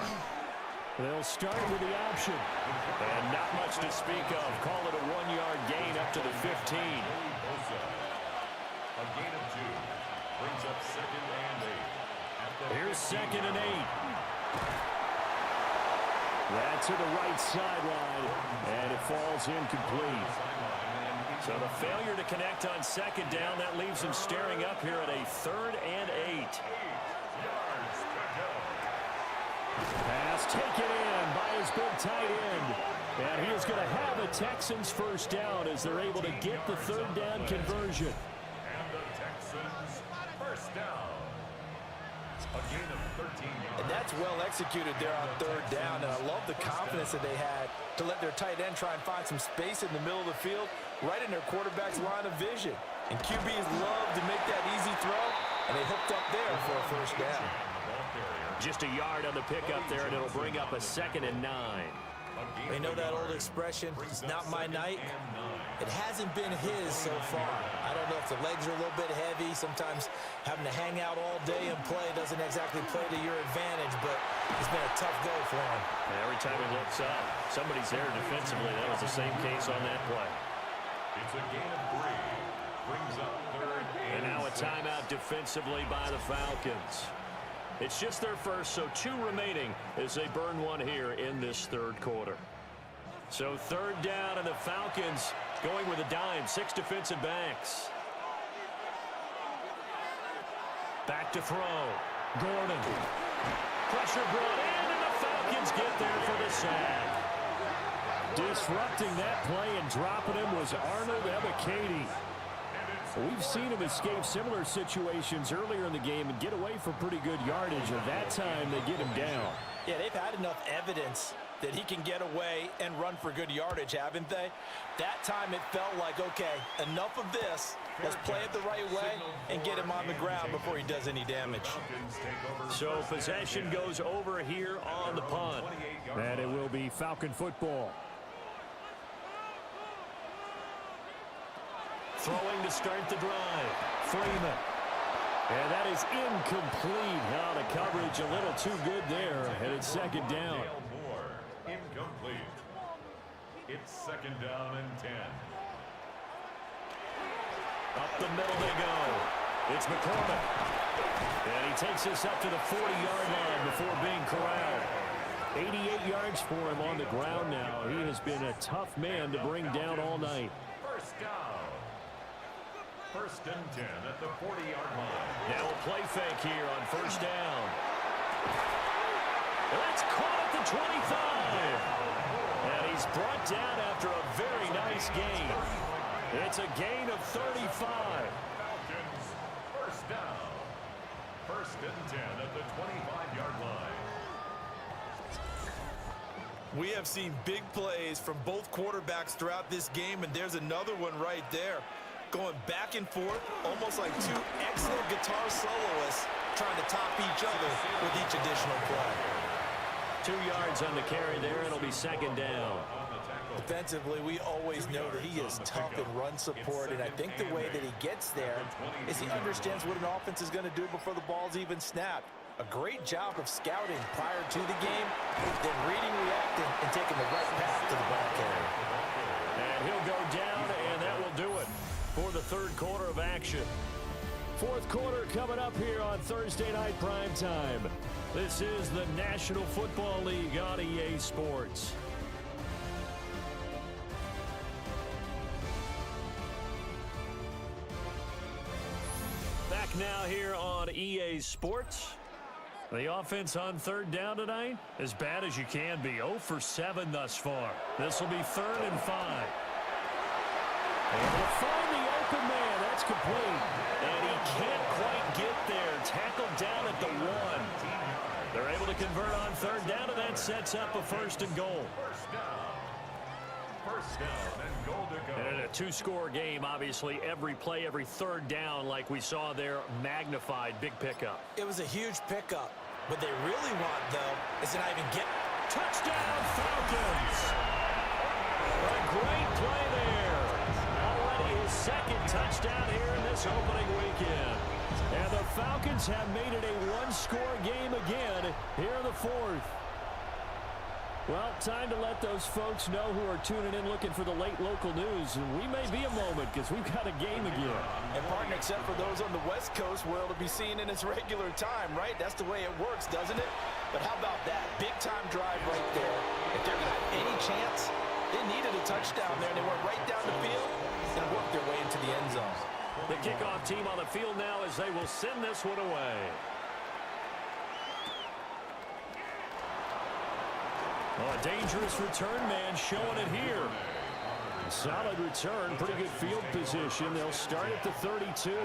They'll start with the option. And not much to speak of. Call it a 1-yard gain up to the 15. A gain of 2 brings up 2nd and 8. Here's 2nd and 8. That to the right sideline, and it falls incomplete. So the failure to connect on 2nd down, that leaves him staring up here at a 3rd and 8. Pass taken in by his big tight end. And he is going to have a Texans 1st down as they're able to get the 3rd down conversion. And the Texans 1st down. A gain of 13 yards. And that's well executed there on 3rd down. And I love the confidence that they had to let their tight end try and find some space in the middle of the field, right in their quarterback's line of vision. And QBs love to make that easy throw, and they hooked up there for a 1st down. Just a yard on the pickup there, and it'll bring up a 2nd and 9. They know that old expression, it's not my night. It hasn't been his so far. I don't know if the legs are a little bit heavy. Sometimes having to hang out all day and play doesn't exactly play to your advantage, but it's been a tough go for him. And every time he looks up, somebody's there defensively. That was the same case on that play. It's a gain of 3. Brings up 3rd And now a timeout defensively by the Falcons. It's just their first, so 2 remaining as they burn one here in this 3rd quarter. So 3rd down, and the Falcons going with a dime, 6 defensive backs. Back to throw. Gordon. Pressure brought in, and the Falcons get there for the sack. Disrupting that play and dropping him was Arnold Ebiketie. We've seen him escape similar situations earlier in the game and get away for pretty good yardage, and that time they get him down. Yeah, they've had enough evidence that he can get away and run for good yardage, haven't they? That time it felt like, okay, enough of this. Let's play it the right way and get him on the ground before he does any damage. So possession goes over here on the punt. And it will be Falcon football. Throwing to start the drive. Freeman. And that is incomplete. Now the coverage a little too good there. And it's 2nd down. Incomplete. It's 2nd down and 10. Up the middle they go. It's McCormick. And he takes this up to the 40-yard line before being corralled. 88 yards for him on the ground now. He has been a tough man to bring down all night. 1st down. 1st and 10 at the 40-yard line. Now a play fake here on 1st down. That's caught at the 25. And he's brought down after a very nice gain. It's a gain of 35. Falcons 1st down. 1st and 10 at the 25-yard line. We have seen big plays from both quarterbacks throughout this game, and there's another one right there. Going back and forth, almost like 2 excellent guitar soloists trying to top each other with each additional play. 2 yards on the carry there. It'll be 2nd down. Defensively, we always know that he is tough in run support, and I think the way that he gets there is he understands what an offense is going to do before the ball's even snapped. A great job of scouting prior to the game, then reading, reacting, and taking the right path to the ball carrier. And he'll go down, and that will do it for the 3rd quarter of action. 4th quarter coming up here on Thursday Night Prime Time. This is the National Football League on EA Sports. Back now here on EA Sports. The offense on 3rd down tonight, as bad as you can be. 0 for 7 thus far. This will be 3rd and 5. And we'll find the open man. That's complete. And he can't quite get there. Tackled down at the 1. They're able to convert on third down, and that sets up a 1st and goal. First down and goal to go. And in a 2-score game, obviously, every play, every third down, like we saw there, magnified. Big pickup. It was a huge pickup. What they really want, though, is to not even get... Touchdown, Falcons! A great play there. Already his 2nd touchdown here in this opening weekend. And the Falcons have made it a 1-score game again here in the 4th. Well, time to let those folks know who are tuning in looking for the late local news. We may be a moment because we've got a game again. And, partner, except for those on the West Coast, where it'll be seen in its regular time, right? That's the way it works, doesn't it? But how about that? Big-time drive right there. If they're going to have any chance, they needed a touchdown there, and they went right down the field and worked their way into the end zone. The kickoff team on the field now as they will send this one away. Oh, a dangerous return man showing it here. Solid return, pretty good field position. They'll start at the 32.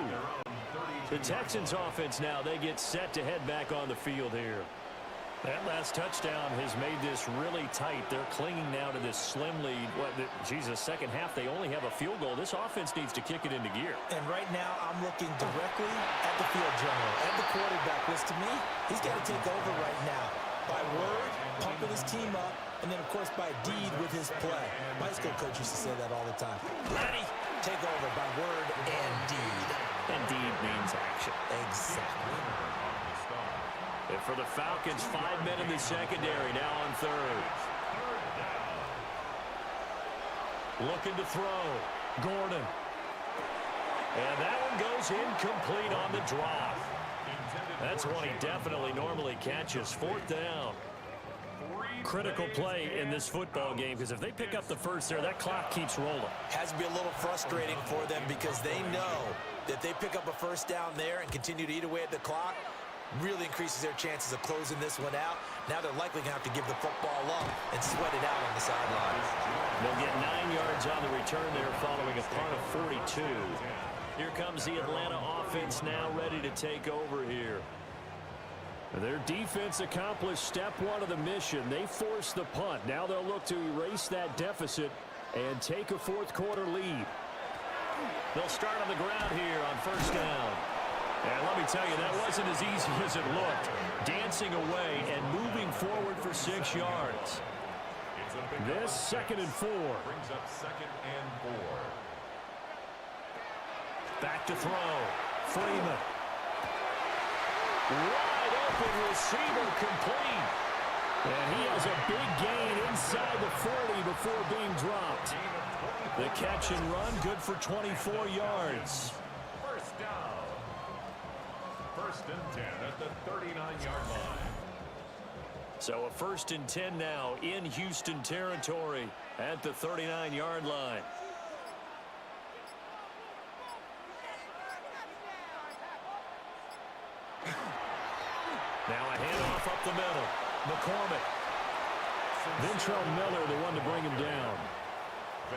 The Texans offense now, they get set to head back on the field here. That last touchdown has made this really tight. They're clinging now to this slim lead. Jesus, second half, they only have a field goal. This offense needs to kick it into gear. And right now, I'm looking directly at the field general, at the quarterback, which to me, he's got to take over right now. By word, pumping his team up, and then, of course, by deed with his play. My high school coach used to say that all the time. Laddie, take over by word and deed. And deed means action. Exactly. And for the Falcons, 5 men in the secondary, now on third. Looking to throw. Gordon. And that one goes incomplete on the drop. That's one he definitely normally catches. 4th down. Critical play in this football game, because if they pick up the first there, that clock keeps rolling. Has to be a little frustrating for them because they know that they pick up a first down there and continue to eat away at the clock, really increases their chances of closing this one out. Now they're likely going to have to give the football up and sweat it out on the sidelines. They'll get 9 yards on the return there following a punt of 42. Here comes the Atlanta offense now ready to take over here. Their defense accomplished step 1 of the mission. They forced the punt. Now they'll look to erase that deficit and take a 4th quarter lead. They'll start on the ground here on first down. And let me tell you, that wasn't as easy as it looked. Dancing away and moving forward for 6 yards. This 2nd and 4. Brings up 2nd and 4. Back to throw. Freeman. Wide open receiver complete. And he has a big gain inside the 40 before being dropped. The catch and run, good for 24 yards. First down. 1st and 10 at the 39-yard line. So a 1st and 10 now in Houston territory at the 39-yard line. Now a handoff up the middle. McCormick. Ventrell Miller, the one to bring him down.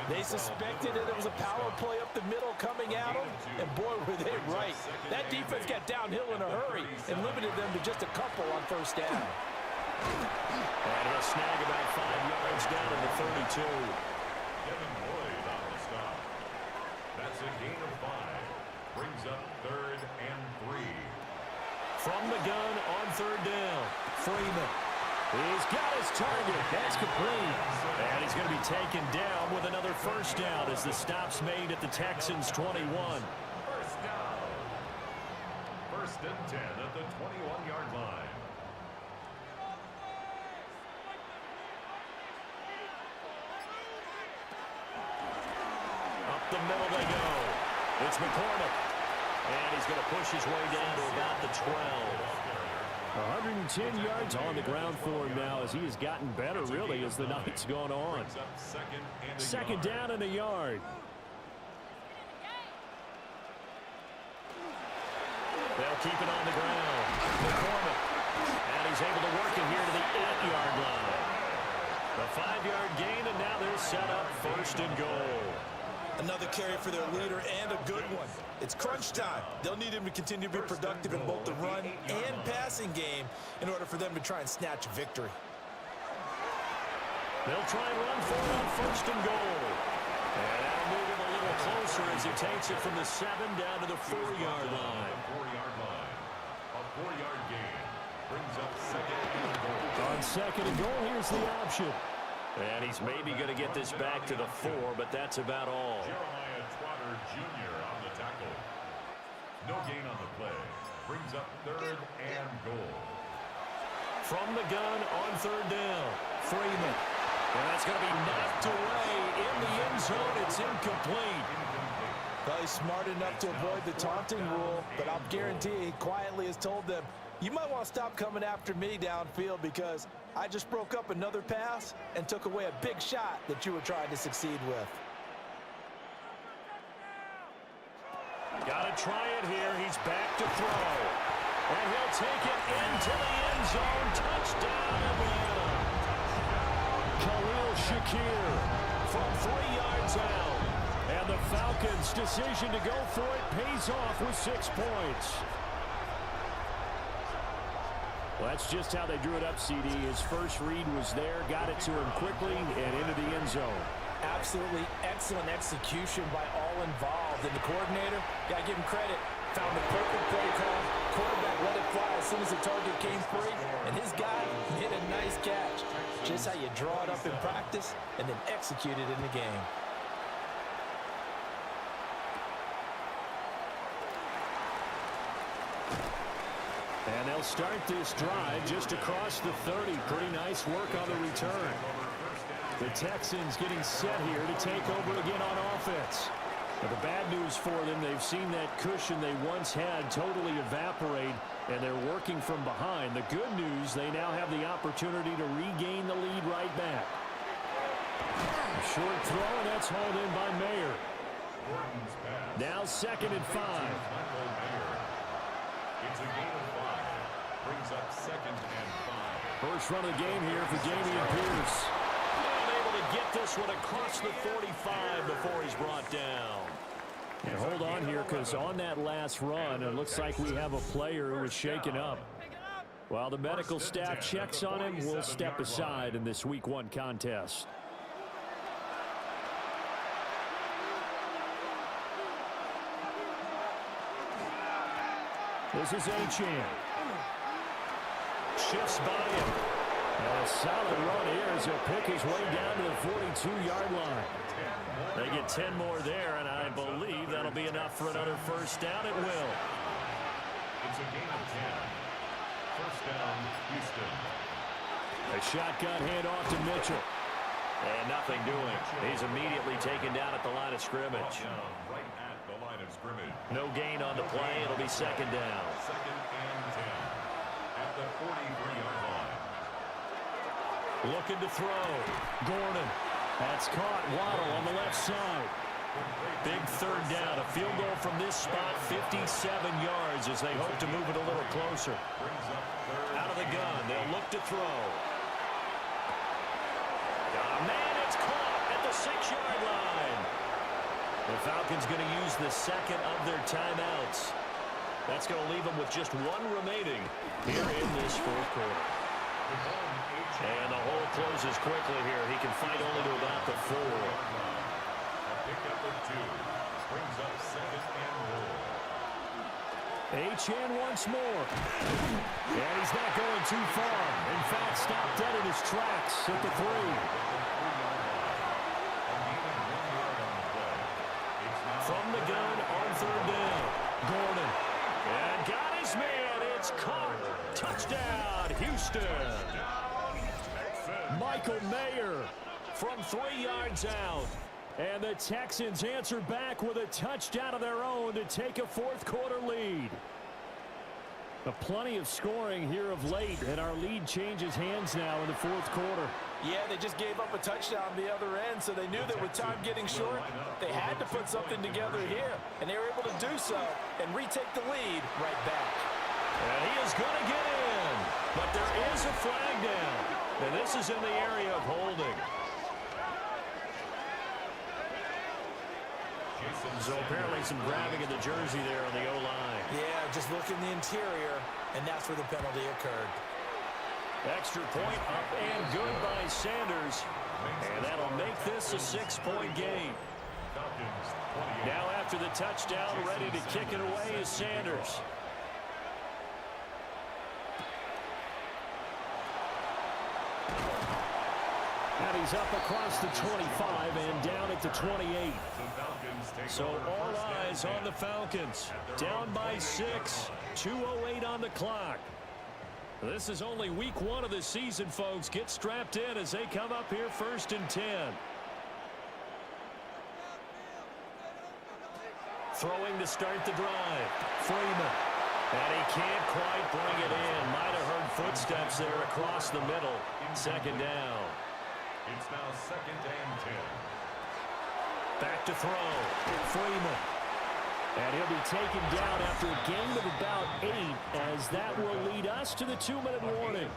They suspected that there was a power play up the middle coming at them, and boy, were they right. That defense got downhill in a hurry and limited them to just a couple on first down. And he'll snag about 5 yards down in the 32. Devin Lloyd on the stop. That's a gain of 5. Brings up 3rd and 3. From the gun on third down. Freeman. He's got his target. That's complete. And he's going to be taken down with another first down as the stop's made at the Texans' 21. First down. 1st and 10 at the 21-yard line. Up the middle they go. It's McCormick. And he's going to push his way down to about the 12. 110 yards on the ground for him now as he has gotten better, really, as the night's gone on. Second down and a yard. They'll keep it on the ground. McCormick. And he's able to work it here to the 8-yard line. A 5-yard gain, and now they're set up 1st and goal. Another carry for their leader and a good one. It's crunch time. They'll need him to continue to be productive in both the run and passing game in order for them to try and snatch a victory. They'll try and run for it on first and goal. And that'll move him a little closer as he takes it from the 7 down to the 4-yard line. A 4-yard gain brings up second and goal. On second and goal, here's the option. And he's maybe going to get this back to the 4, but that's about all. Jeremiah Trotter Jr. on the tackle. No gain on the play. Brings up third and goal. From the gun on third down, Freeman. And that's going to be knocked away in the end zone. It's incomplete. Well, he's smart enough to avoid the taunting rule, but I'll guarantee he quietly has told them, you might want to stop coming after me downfield because I just broke up another pass and took away a big shot that you were trying to succeed with. Got to try it here. He's back to throw. And he'll take it into the end zone. Touchdown, Atlanta. Khalil Shakir from 3 yards out. And the Falcons' decision to go for it pays off with 6 points. Well, that's just how they drew it up, CD. His first read was there, got it to him quickly, and into the end zone. Absolutely excellent execution by all involved. And the coordinator, got to give him credit, found the perfect play call. Quarterback let it fly as soon as the target came free, and his guy hit a nice catch. Just how you draw it up in practice and then execute it in the game. And they'll start this drive just across the 30. Pretty nice work on the return. The Texans getting set here to take over again on offense. But the bad news for them, they've seen that cushion they once had totally evaporate, and they're working from behind. The good news, they now have the opportunity to regain the lead right back. A short throw, and that's hauled in by Mayer. Now 2nd and 5. It's a gain of 5. Brings up 2nd and 5. First run of the game here for Dameon Pierce. Unable to get this one across the 45 before he's brought down. And hold on here, because on that last run, it looks like we have a player who was shaken up. While the medical staff checks on him, we'll step aside in this Week 1 contest. This is Achane. Shifts by him. And a solid run here as he'll pick his way down to the 42-yard line. They get 10 more there, and I believe that'll be enough for another first down. It will. It's a gain of 10. First down, Houston. A shotgun handoff to Mitchell. And nothing doing. He's immediately taken down at the line of scrimmage. Right at the line of scrimmage. No gain on the play. It'll be 2nd down. 2nd and 10. At the 43-yard line. Looking to throw. Gordon. That's caught. Waddle on the left side. Big 3rd down. A field goal from this spot, 57 yards as they hope to move it a little closer. Out of the gun. They'll look to throw. Man, it's caught at the 6-yard line. The Falcons going to use the 2nd of their timeouts. That's going to leave them with just 1 remaining here in this 4th quarter. And the hole closes quickly here. He can fight only to about the 4. A pickup of 2. Brings up 2nd and goal. Achane once more. And he's not going too far. In fact, stopped dead in his tracks at the 3. From the gun on 3rd down. Gordon. And got his man. It's caught. Touchdown, Houston. Michael Mayer from 3 yards out. And the Texans answer back with a touchdown of their own to take a 4th quarter lead. Plenty of scoring here of late, and our lead changes hands now in the 4th quarter. Yeah, they just gave up a touchdown the other end, so they knew that with time getting short, they had to put something together here, and they were able to do so and retake the lead right back. And he is going to get in, but there is a flag down, and this is in the area of holding. So apparently some grabbing of the jersey there on the O-line. Yeah, just look in the interior, and that's where the penalty occurred. Extra point up and good by Sanders. And that'll make this a 6-point game. Now after the touchdown, ready to kick it away is Sanders. And he's up across the 25 and down at the 28. So all eyes on the Falcons. Down by 6, 2:08 on the clock. This is only week 1 of the season, folks. Get strapped in as they come up here 1st and 10. Throwing to start the drive. Freeman. And he can't quite bring it in. Might have heard footsteps there across the middle. 2nd down. It's now 2nd and 10. Back to throw. Freeman. And he'll be taken down after a gain of about 8, as that will lead us to the 2-minute warning.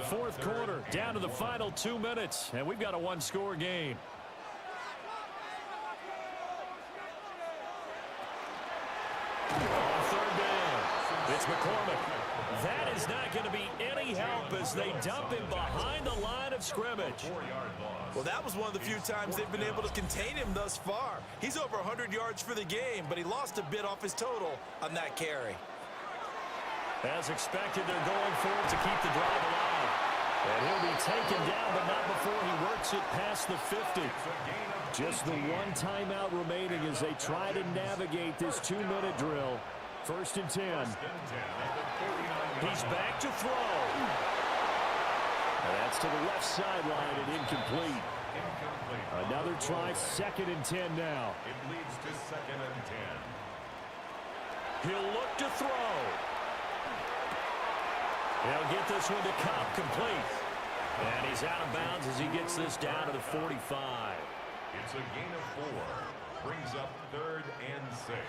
4th quarter, down to the final 2 minutes, and we've got a 1-score game. On 3rd down, it's McCormick. That is not going to be any help as they dump him behind the line of scrimmage. Well, that was one of the few times they've been able to contain him thus far. He's over 100 yards for the game, but he lost a bit off his total on that carry. As expected, they're going for it to keep the drive alive. And he'll be taken down, but not before he works it past the 50. Just the 1 timeout remaining as they try to navigate this 2-minute drill. 1st and 10. He's back to throw. And that's to the left sideline and incomplete. Another try, 2nd and 10 now. It leads to 2nd and 10. He'll look to throw. He'll get this one to Cobb, complete. And he's out of bounds as he gets this down to the 45. It's a gain of 4. Brings up 3rd and 6.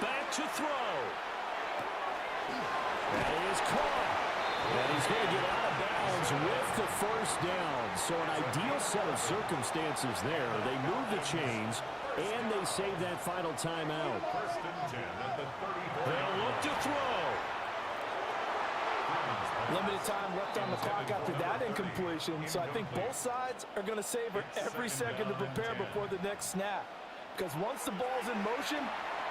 Back to throw. And he is caught. And he's going to get out of bounds with the 1st down. So an ideal set of circumstances there. They move the chains, and they save that final timeout. 1st and 10 at the 34. They'll look to throw. Limited time left on the clock after that incompletion, so I think both sides are going to savor every second to prepare before the next snap. Because once the ball's in motion,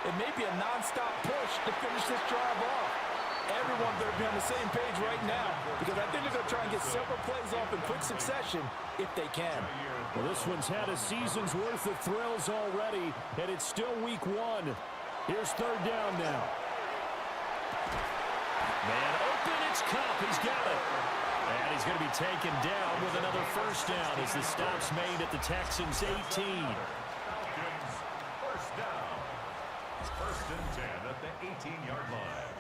it may be a non-stop push to finish this drive off. Everyone better be on the same page right now, because I think they're going to try and get several plays off in quick succession if they can. Well, this one's had a season's worth of thrills already, and it's still week 1. Here's 3rd down now. Man open, it's Cup. He's got it. And he's going to be taken down with another 1st down as the stop's made at the Texans' 18. Falcons, 1st down. 1st and 10 at the 18-yard line.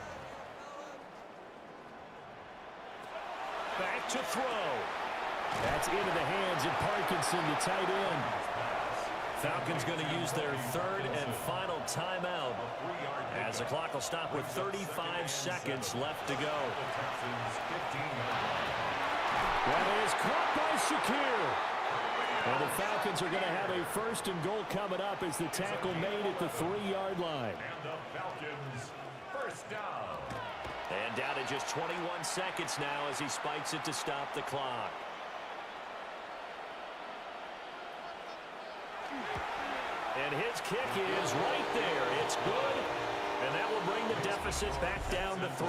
Back to throw. That's into the hands of Parkinson, the tight end. Falcons going to use their 3rd and final timeout as the clock will stop with 35 seconds left to go. That is caught by Shakir. And the Falcons are going to have a 1st and goal coming up as the tackle made at the 3-yard line. And the Falcons, 1st down. And down to just 21 seconds now as he spikes it to stop the clock. And his kick is right there. It's good. And that will bring the deficit back down to 3.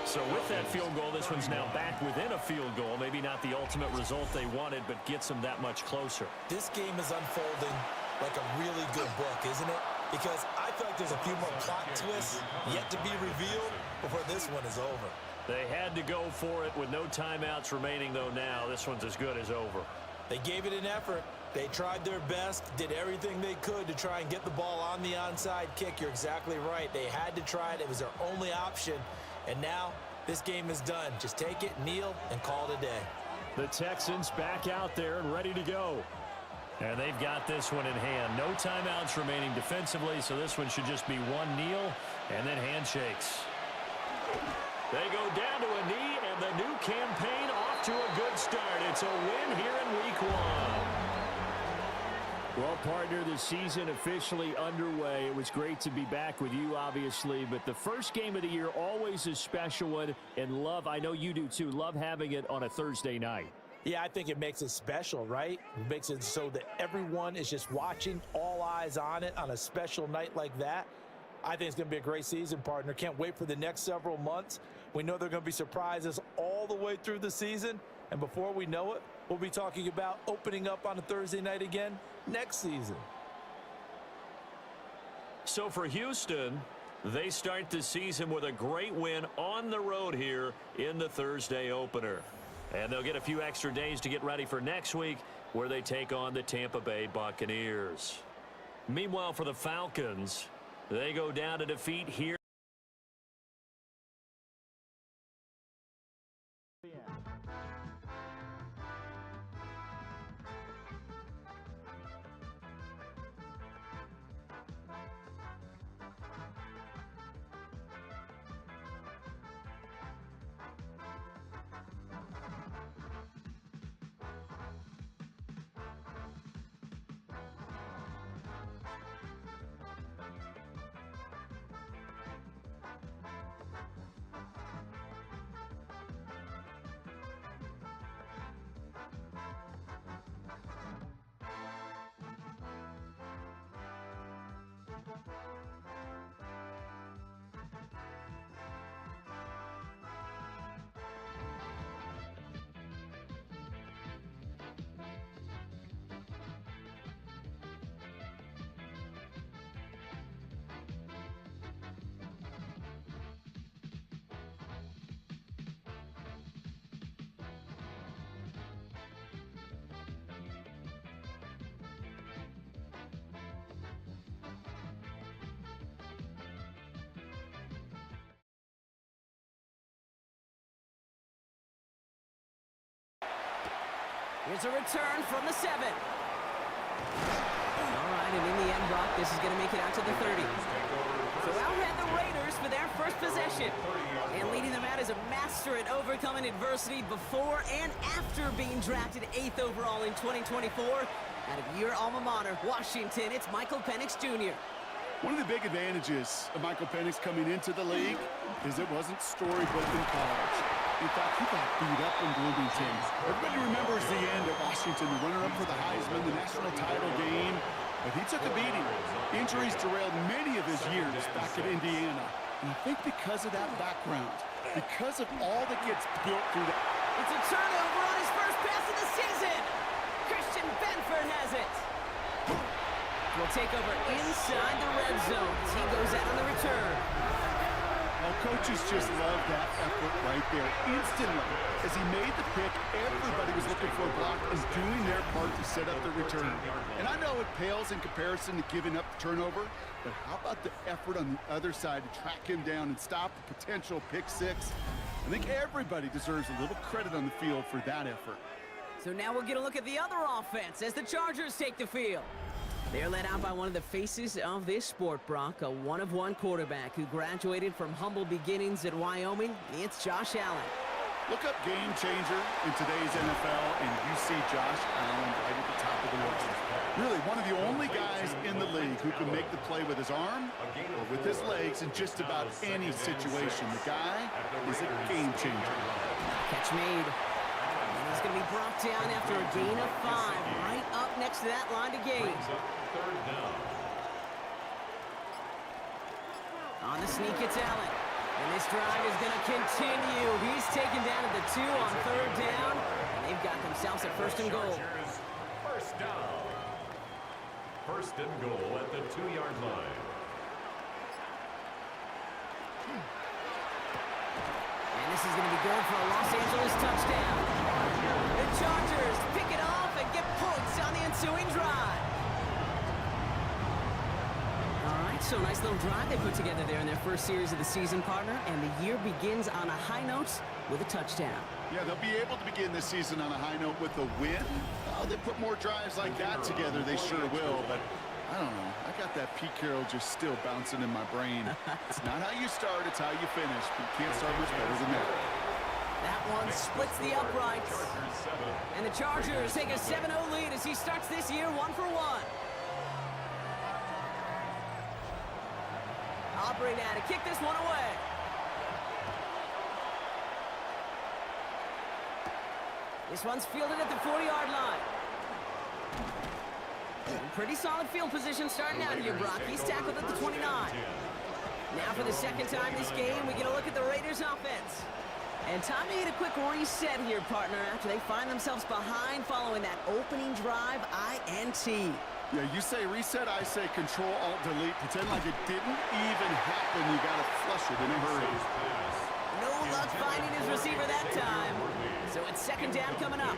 So with that field goal, this one's now back within a field goal. Maybe not the ultimate result they wanted, but gets them that much closer. This game is unfolding like a really good book, isn't it? Because I feel like there's a few more plot twists yet to be revealed before this one is over. They had to go for it with no timeouts remaining, though. Now this one's as good as over. They gave it an effort. They tried their best, did everything they could to try and get the ball on the onside kick. You're exactly right. They had to try it. It was their only option. And now this game is done. Just take it, kneel, and call it a day. The Texans back out there and ready to go. And they've got this one in hand. No timeouts remaining defensively, so this one should just be one kneel and then handshakes. They go down to a knee, and the new campaign off to a good start. It's a win here in week 1. Well, partner, the season officially underway. It was great to be back with you, obviously, but the first game of the year always a special one, and love, I know you do too, love having it on a Thursday night. Yeah, I think it makes it special, right? It makes it so that everyone is just watching, all eyes on it on a special night like that. I think it's going to be a great season, partner. Can't wait for the next several months. We know there are going to be surprises all the way through the season, and before we know it, we'll be talking about opening up on a Thursday night again next season. So for Houston, they start the season with a great win on the road here in the Thursday opener. And they'll get a few extra days to get ready for next week, where they take on the Tampa Bay Buccaneers. Meanwhile, for the Falcons, they go down to defeat here. Here's a return from the 7. All right, and in the end, Brock, this is going to make it out to the 30. So out head the Raiders for their first possession. And leading them out is a master at overcoming adversity before and after being drafted 8th overall in 2024. Out of your alma mater, Washington, it's Michael Penix Jr. One of the big advantages of Michael Penix coming into the league is it wasn't storybook in college. In fact, he got beat up in Bloomington. Everybody remembers the end at Washington, the runner-up for the Heisman, the national title game. But he took a beating. Injuries derailed many of his years back at Indiana. And I think because of that background, because of all that gets built through that. It's a turnover on his first pass of the season. Christian Benford has it. Will take over inside the red zone as he goes out on the return. Well, coaches just love that effort right there. Instantly, as he made the pick, everybody was looking for a block and doing their part to set up the return. And I know it pales in comparison to giving up the turnover, but how about the effort on the other side to track him down and stop the potential pick six? I think everybody deserves a little credit on the field for that effort. So now we'll get a look at the other offense as the Chargers take the field. They're led out by one of the faces of this sport, Brock, a one-of-one quarterback who graduated from humble beginnings at Wyoming. It's Josh Allen. Look up game changer in today's NFL, and you see Josh Allen right at the top of the list. Really, one of the only guys in the league who can make the play with his arm or with his legs in just about any situation. The guy is a game changer. Catch made. And he's going to be brought down after a gain of 5, right up next to that line to gain. On the sneak, it's Allen. And this drive is going to continue. He's taken down at the 2 on 3rd down. And they've got themselves a 1st and goal. First down. 1st and goal at the 2-yard line. And this is going to be good for a Los Angeles touchdown. The Chargers pick it off and get points on the ensuing drive. All right, so nice little drive they put together there in their first series of the season, partner. And the year begins on a high note with a touchdown. Yeah, they'll be able to begin this season on a high note with a win. Oh, they put more drives like that together, they sure will. But I don't know. I got that Pete Carroll just still bouncing in my brain. It's not how you start, it's how you finish. But you can't start much better than that. That one splits the uprights. And the Chargers take a 7-0 lead as he starts this year 1-for-1. Aubrey now to kick this one away. This one's fielded at the 40-yard line. Pretty solid field position starting out here, Brock. He's tackled at the 29. Now for the second time this game, we get a look at the Raiders' offense. And time to hit a quick reset here, partner, after they find themselves behind following that opening drive INT. Yeah, you say reset, I say Control-Alt-Delete. Pretend like it didn't even happen. You got to flush it in a hurry. No luck finding his receiver that time. So it's second down coming up.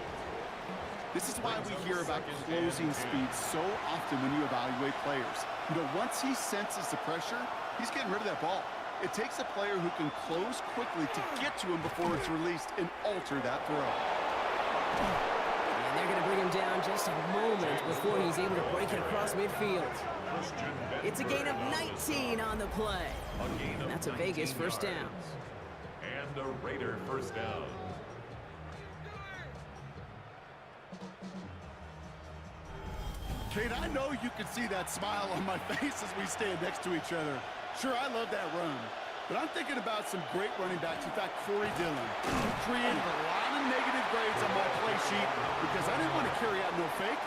This is why we hear about closing speed so often when you evaluate players. You know, once he senses the pressure, he's getting rid of that ball. It takes a player who can close quickly to get to him before it's released and alter that throw. And they're going to bring him down just a moment before he's able to break it across midfield. It's a gain of 19 on the play. And that's a Vegas first down. And a Raider first down. Kate, I know you can see that smile on my face as we stand next to each other. Sure, I love that run, but I'm thinking about some great running backs. In fact, Corey Dillon created a lot of negative grades on my play sheet because I didn't want to carry out no fake.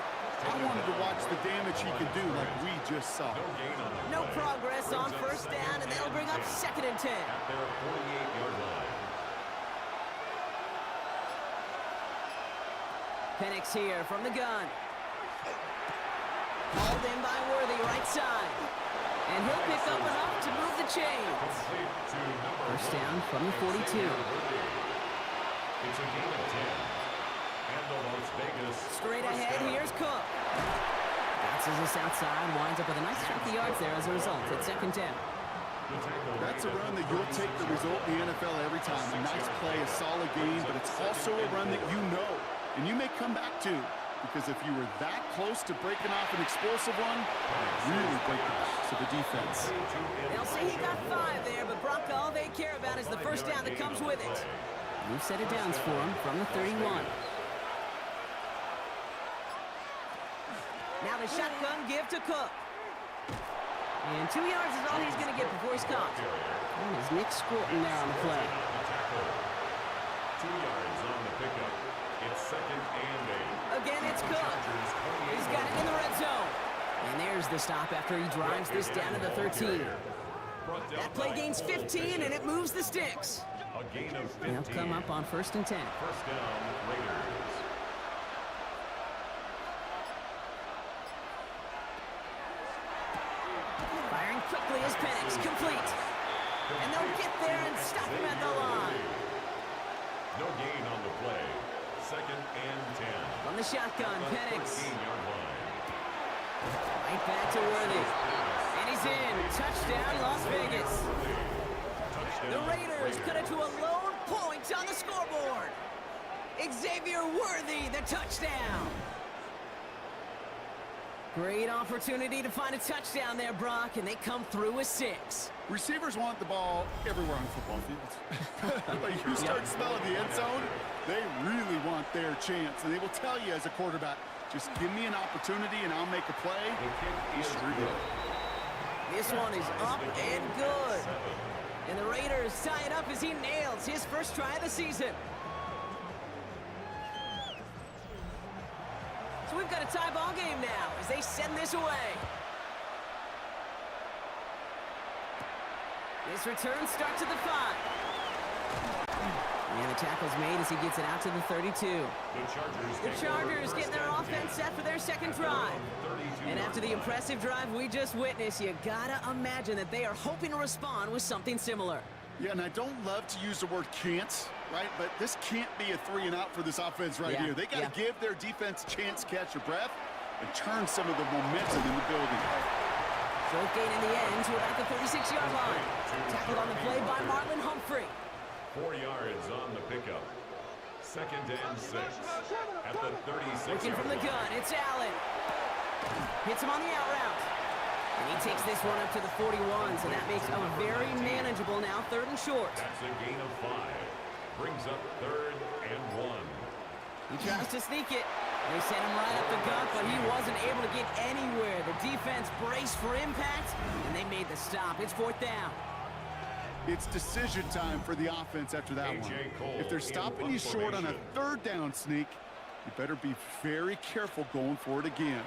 I wanted to watch the damage he could do like we just saw. No progress on first down, and they'll bring up second and 10. At their 48-yard line. Penix here from the gun. Hauled in by Worthy, right side. And he'll pick up enough to move the chains. First down from the 42. It's a gain of 10. And the Las Vegas. Straight ahead, here's Cook. Bounces this outside, winds up with a nice chunk of yards there as a result. It's second down. That's a run that you'll take the result in the NFL every time. A nice play, a solid game, but it's also a run that you know, and you may come back to. Because if you were that close to breaking off an explosive one, really break the backs of the defense. They'll say he got 5 there, but Brock, all they care about is the first down that comes with it. New set of downs for him from the 31. Now the shotgun give to Cook. And 2 yards is all he's going to get before he's caught. And there's Nick Scorton there on the play. 2 yards on the pickup. It's second and 8. Again, it's Cook. He's got it in the red zone. And there's the stop after he drives this down to the 13. That play gains 15, and it moves the sticks. A gain of 15. They'll come up on first and 10. First down, Raiders. Firing quickly as Penix, complete. And they'll get there and stop him at the line. No gain on the play. Second and 10. From the shotgun, Penix. 14-yard line. Right back to Worthy. And he's in. Touchdown, Las Vegas. The Raiders cut it to a lone point on the scoreboard. Xavier Worthy, the touchdown. Great opportunity to find a touchdown there, Brock, and they come through with 6. Receivers want the ball everywhere on football fields. But you start smelling the end zone, they really want their chance. And they will tell you as a quarterback, just give me an opportunity and I'll make a play. This one is up and good. And the Raiders tie it up as he nails his first try of the season. So we've got a tie ball game now as they send this away. This return starts at the 5. And the tackle's made as he gets it out to the 32. The Chargers getting their offense set for their second drive. And after the impressive drive we just witnessed, you gotta imagine that they are hoping to respond with something similar. Yeah, and I don't love to use the word can't, right? But this can't be a 3 and out for this offense right here. They got to give their defense a chance to catch your breath and turn some of the momentum in the building. Short gain in the end to about the 36-yard line. Tackled on the play by Marlon Humphrey. 4 yards on the pickup. Second and 6. At the 36. Looking from the gun, it's Allen. Hits him on the out route. And he takes this one up to the 41, so that makes a very manageable now 3rd and short. That's a gain of 5. brings up 3rd and 1. He tries to sneak it. They sent him right up the gut, but he wasn't able to get anywhere. The defense braced for impact, and they made the stop. It's 4th down. It's decision time for the offense after that one. If they're stopping you short on a 3rd down sneak, you better be very careful going for it again.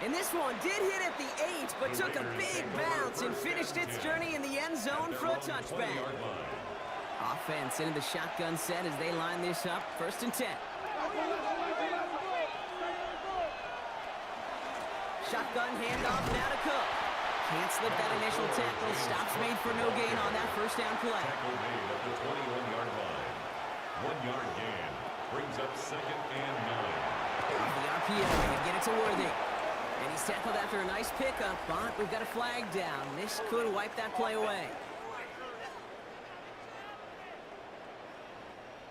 And this one did hit at the 8, but took a big bounce and finished its journey in the end zone for a touchback. Offense into the shotgun set as they line this up. 1st and 10. Shotgun handoff now to Cook. Can't slip that initial tackle. Stops made for no gain on that 1st down play. Tackle made at the 21-yard line. 1-yard gain brings up 2nd and 9. Off the RPO and get it to Worthy. And he's tackled after a nice pickup, but we've got a flag down. This could wipe that play away.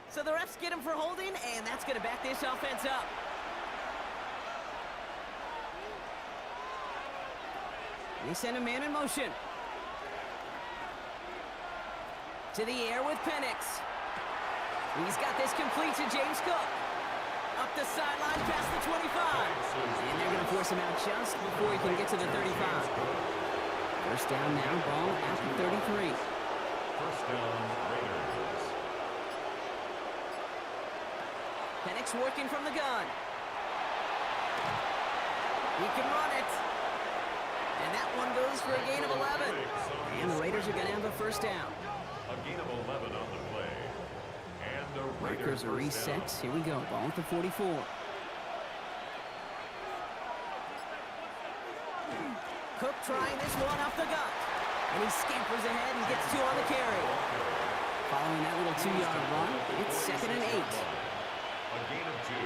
So the refs get him for holding, and that's going to back this offense up. They send a man in motion. To the air with Penix. He's got this complete to James Cook. Up the sideline past the 25. And they're going to force him out just before he can get to the 35. 1st down now, ball at the 33. 1st down, Raiders. Penix working from the gun. He can run it. And that one goes for a gain of 11. And the Raiders are going to have a 1st down. A gain of 11 on the play. And the Markers are reset. Here we go. Ball at the 44. Cook trying this one off the gut. And he scampers ahead and gets 2 on the carry. Following that little 2-yard run, it's 2nd and 8. A gain of 2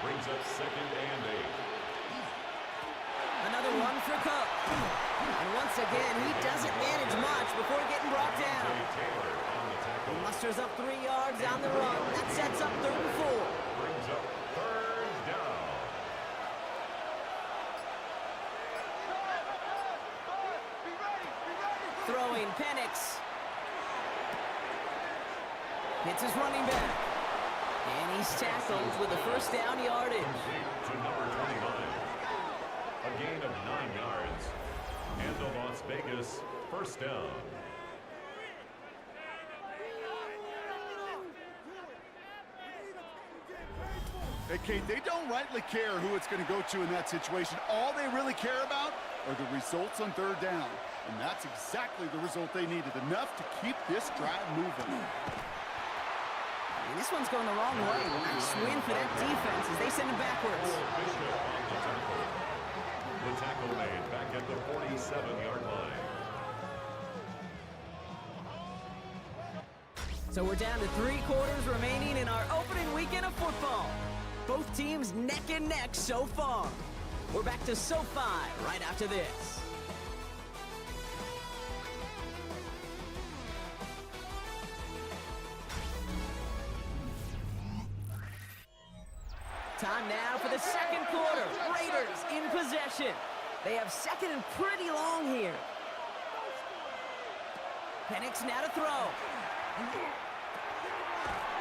brings up 2nd and 8. Another one for Cook. And once again, he doesn't manage much before getting brought down. He musters up 3 yards on the run. That sets up 3rd and 4. Brings up 3rd down. Throwing Penix. Hits his running back. And he's tackled with a 1st down yardage. To number 29. A gain of 9 yards. And the Las Vegas 1st down. Hey, Kate, they don't rightly care who it's going to go to in that situation. All they really care about are the results on 3rd down. And that's exactly the result they needed. Enough to keep this drive moving. And this one's going the wrong way. Nice win for that defense as they send him backwards. The tackle made back at the 47-yard line. So we're down to 3 quarters remaining in our opening weekend of football. Both teams neck and neck so far. We're back to SoFi right after this. Time now for the 2nd quarter. Raiders in possession. They have 2nd and pretty long here. Penix now to throw.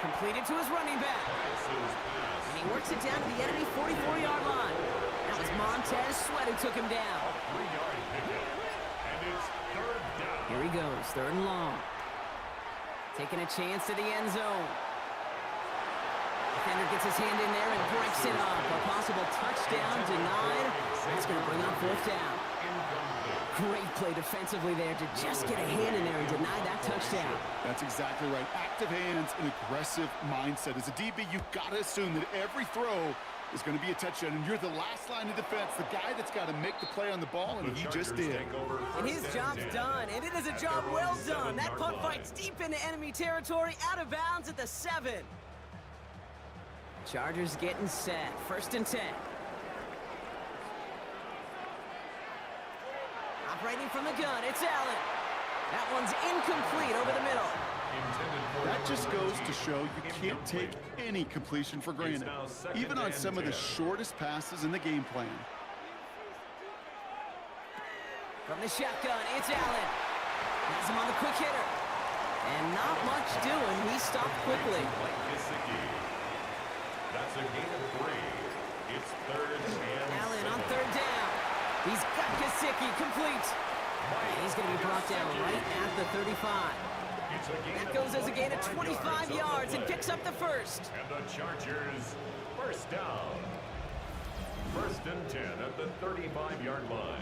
Completed to his running back. And he works it down to the enemy 44-yard line. That was Montez Sweat who took him down. And it's 3rd down. Here he goes, 3rd and long. Taking a chance to the end zone. Defender gets his hand in there and breaks it up. A possible touchdown denied. That's going to bring up 4th down. Great play defensively there to just get a hand in there and deny that touchdown. That's exactly right. Active hands and aggressive mindset. As a DB, you've got to assume that every throw is going to be a touchdown, and you're the last line of defense, the guy that's got to make the play on the ball, and he just did. And his job's done, and it is a job well done. That punt fight's deep into enemy territory, out of bounds at the 7. Chargers getting set. 1st and 10. Operating from the gun, it's Allen. That one's incomplete over the middle. That just goes to show you can't take any completion for granted, even on some of the shortest passes in the game plan. From the shotgun, it's Allen. Has him on the quick hitter. And not much doing. He stopped quickly. That's a gain of 3. It's 3rd and Allen 7. on 3rd down. He's got Gesicki complete. And he's going to be brought down right at the 35. That goes as a gain of 25 yards and picks up the first. And the Chargers, first down. 1st and 10 at the 35-yard line.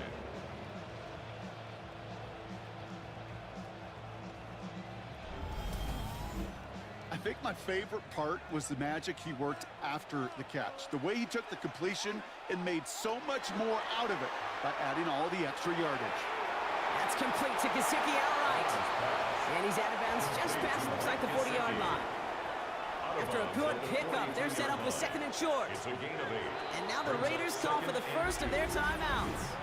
I think my favorite part was the magic he worked after the catch. The way he took the completion and made so much more out of it by adding all the extra yardage. That's complete to Gesicki outright. And he's out of bounds just past, looks like, the 40-yard line. After a good pickup, they're set up with 2nd and short. It's a gain of 8. And now the Raiders call for the first of their timeouts.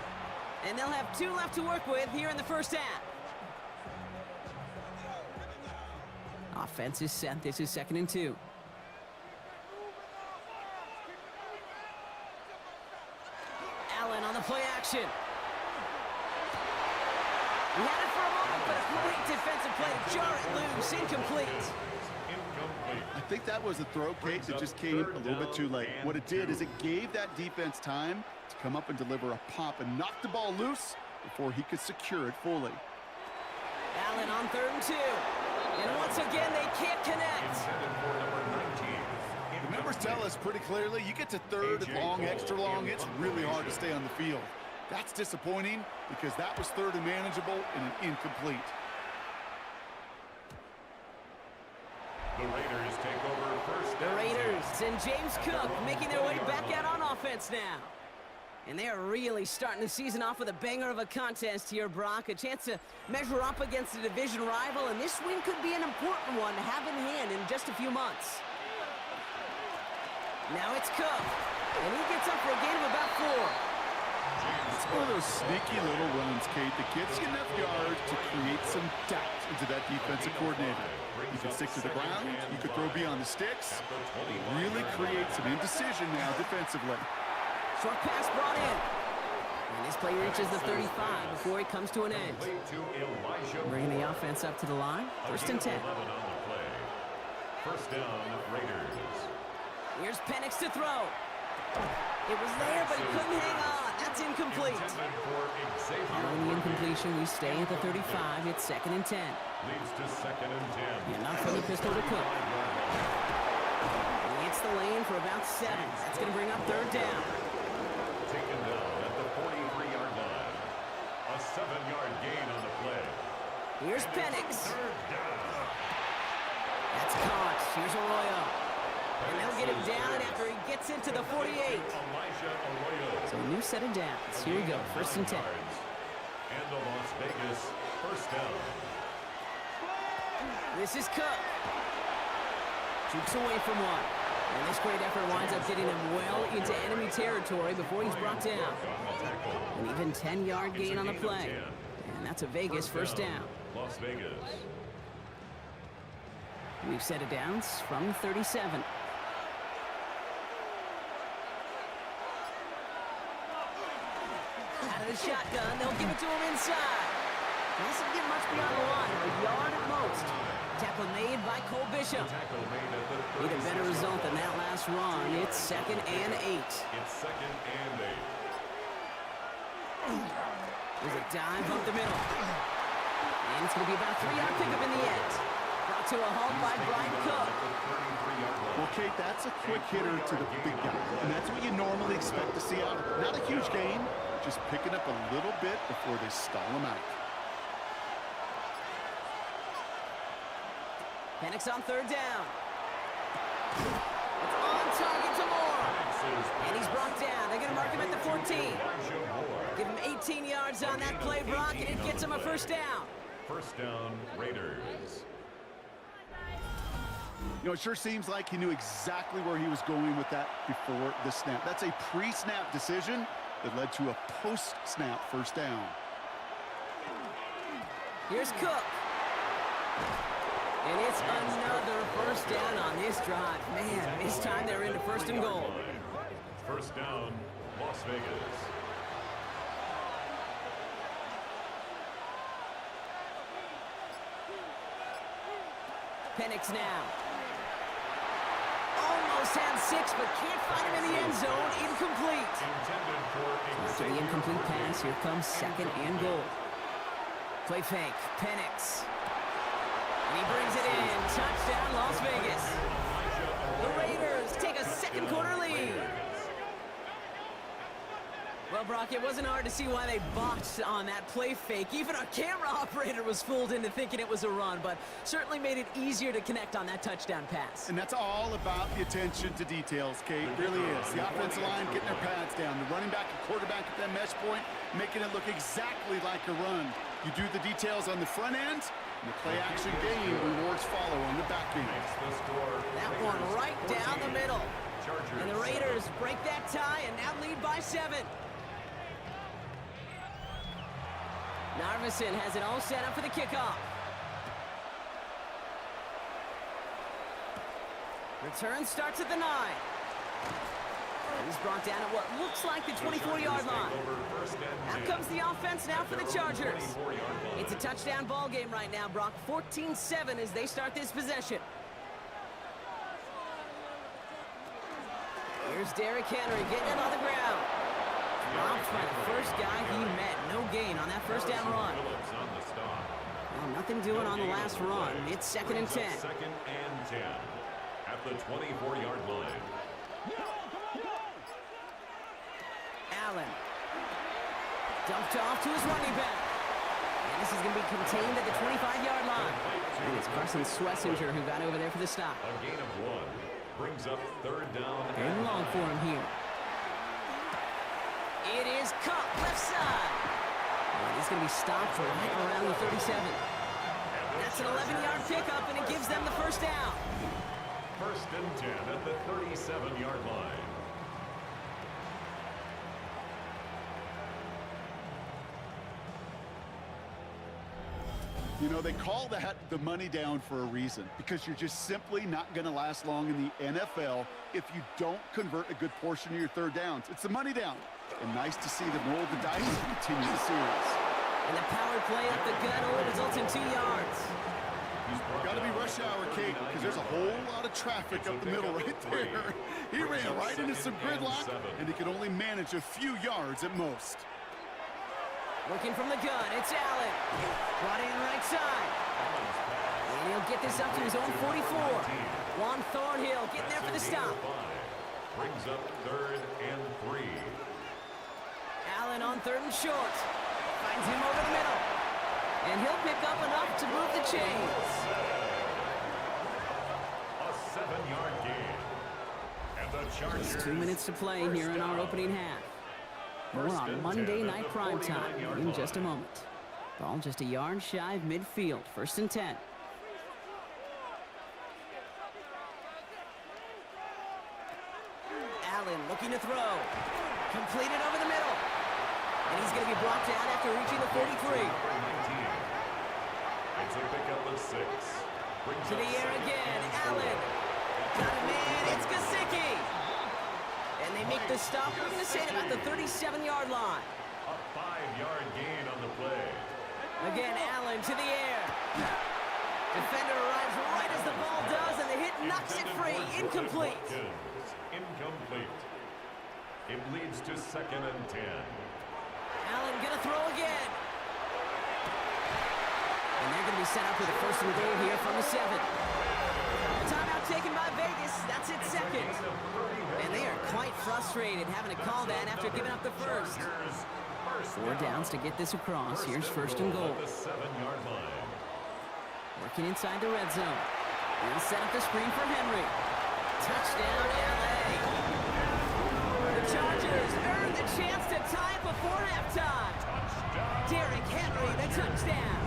And they'll have 2 left to work with here in the first half. Offense is set. This is 2nd and 2. Allen on the play action. He had it for a moment, but a great defensive play to jar it loose. Incomplete. I think that was a throw, Kate, that just came a little bit too late. What it did is it gave that defense time to come up and deliver a pop and knock the ball loose before he could secure it fully. Allen on 3rd and 2. And once again, they can't connect. The numbers tell us pretty clearly, you get to 3rd and long, extra long, it's really hard to stay on the field. That's disappointing because that was 3rd and manageable and an incomplete. The Raiders take over first. The Raiders and James Cook making their way back out on offense now. And they are really starting the season off with a banger of a contest here, Brock. A chance to measure up against a division rival, and this win could be an important one to have in hand in just a few months. Now it's Cook, and he gets up for a gain of about 4. It's one of those sneaky little runs, Kate, that gets you enough yards to create some doubt into that defensive coordinator. You can stick to the ground, you could throw beyond the sticks. It really creates some indecision now defensively. Short pass brought in. And this play reaches the 35 before he comes to an end. Bringing the offense up to the line. 1st and 10. First down, Raiders. Here's Penix to throw. It was there, but he couldn't hang on. That's incomplete. Following the incompletion, we stay at the 35. It's 2nd and 10. Leads to 2nd and 10. And not from the pistol to Cook. He hits the lane for about 7. That's going to bring up 3rd down. Taken down at the 43-yard line. A 7-yard gain on the play. Here's Penix. 3rd down. That's caught. Here's Arroyo. And they'll get him down after he gets into the 48. So a new set of downs. Here we go. 1st and 10. And the Las Vegas first down. This is Cook. Keeps away from 1. And this great effort winds up getting him well into enemy territory before he's brought down. An even 10-yard gain on the play. And that's a Vegas first down. Las Vegas. We've set it downs from 37. Out of the shotgun, they'll give it to him inside. Doesn't get much beyond the line, a yard at most. Tackle made by Cole Bishop. Need a better result than that last run. It's 2nd and 8. It's 2nd and 8. There's a dive up the middle. And it's going to be about a 3-yard pickup in the end. Brought to a halt by Brian Cook. Well, Kate, that's a quick hitter to the big guy. And that's what you normally expect to see out of him. Not a huge gain, just picking up a little bit before they stall him out. Penix on 3rd down. It's on target to Moore. And he's brought down. They're going to mark him at the 14. Give him 18 yards on that play, Brock, and it gets him a 1st down. First down, Raiders. You know, it sure seems like he knew exactly where he was going with that before the snap. That's a pre-snap decision that led to a post-snap 1st down. Here's Cook. And it's another 1st down on this drive. Man, this time they're into 1st and goal. First down, Las Vegas. Penix now. Almost had 6, but can't find him in the end zone. Incomplete. After the incomplete pass, here comes 2nd and goal. Play fake. Penix. And he brings it in. Touchdown, Las Vegas. The Raiders take a second quarter lead. Well, Brock, it wasn't hard to see why they botched on that play fake. Even our camera operator was fooled into thinking it was a run, but certainly made it easier to connect on that touchdown pass. And that's all about the attention to details, Kate. It really is. The offensive line getting their pads down. The running back and quarterback at that mesh point, making it look exactly like a run. You do the details on the front end, and the play-action game rewards follow on the back end. That one right down the middle. And the Raiders break that tie and now lead by 7. Narvison has it all set up for the kickoff. Return starts at the 9. He's brought down at what looks like the 24-yard line. Out comes the offense now for the Chargers. It's a touchdown ball game right now, Brock. 14-7 as they start this possession. Here's Derrick Henry getting it on the ground. Dropped by the first guy he met. No gain on that first down run. Well, nothing doing on the last run. It's 2nd and 10. 2nd and 10 at the 24-yard line. Allen. Dumped off to his running back. And this is going to be contained at the 25-yard line. And it's Carson Swessinger who got over there for the stop. A gain of 1 brings up 3rd down. Very long for him here. It is Cup, left side. And he's going to be stopped right around the 37. That's an 11-yard pickup, and it gives them the first down. 1st and 10 at the 37-yard line. You know, they call that the money down for a reason, because you're just simply not going to last long in the NFL if you don't convert a good portion of your 3rd downs. It's the money down. And nice to see them roll the dice and continue the series. And the power play up the gut only results in 2 yards. Got to be rush hour, Kate, because there's a whole lot of traffic up the middle right there. He ran right into some gridlock, and he could only manage a few yards at most. Working from the gun, it's Allen. Brought in right side. And he'll get this up to his own 44. Juan Thornhill getting there for the stop. Brings up 3rd and 3. Allen on 3rd and short. Finds him over the middle. And he'll pick up enough to move the chains. A 7-yard gain. And the Chargers. Just 2 minutes to play here in our opening half. More on Monday Night Primetime in just a moment. Ball just a yard shy of midfield. 1st and 10. Allen looking to throw. Completed over the middle. And he's going to be brought down after reaching the 43. It's a pickup of 6. To the air again. Allen. Got him in. It's Gesicki. And they make the stop. We're going to say about the 37-yard line. A 5-yard gain on the play. Again, Allen to the air. Defender arrives right as the ball does, and the hit knocks it free. Incomplete. Incomplete. It leads to 2nd and 10. Allen gonna throw again. And they're gonna be set up with a 1st and goal here from the 7. A timeout taken by Vegas. That's its 2nd. And they are quite frustrated having to call that after giving up the 1st. 4 downs to get this across. Here's 1st and goal. The 7-yard line. Working inside the red zone. And set up the screen for Henry. Touchdown, LA. The Chargers earn the chance to tie it before halftime. Derrick Henry, the touchdown.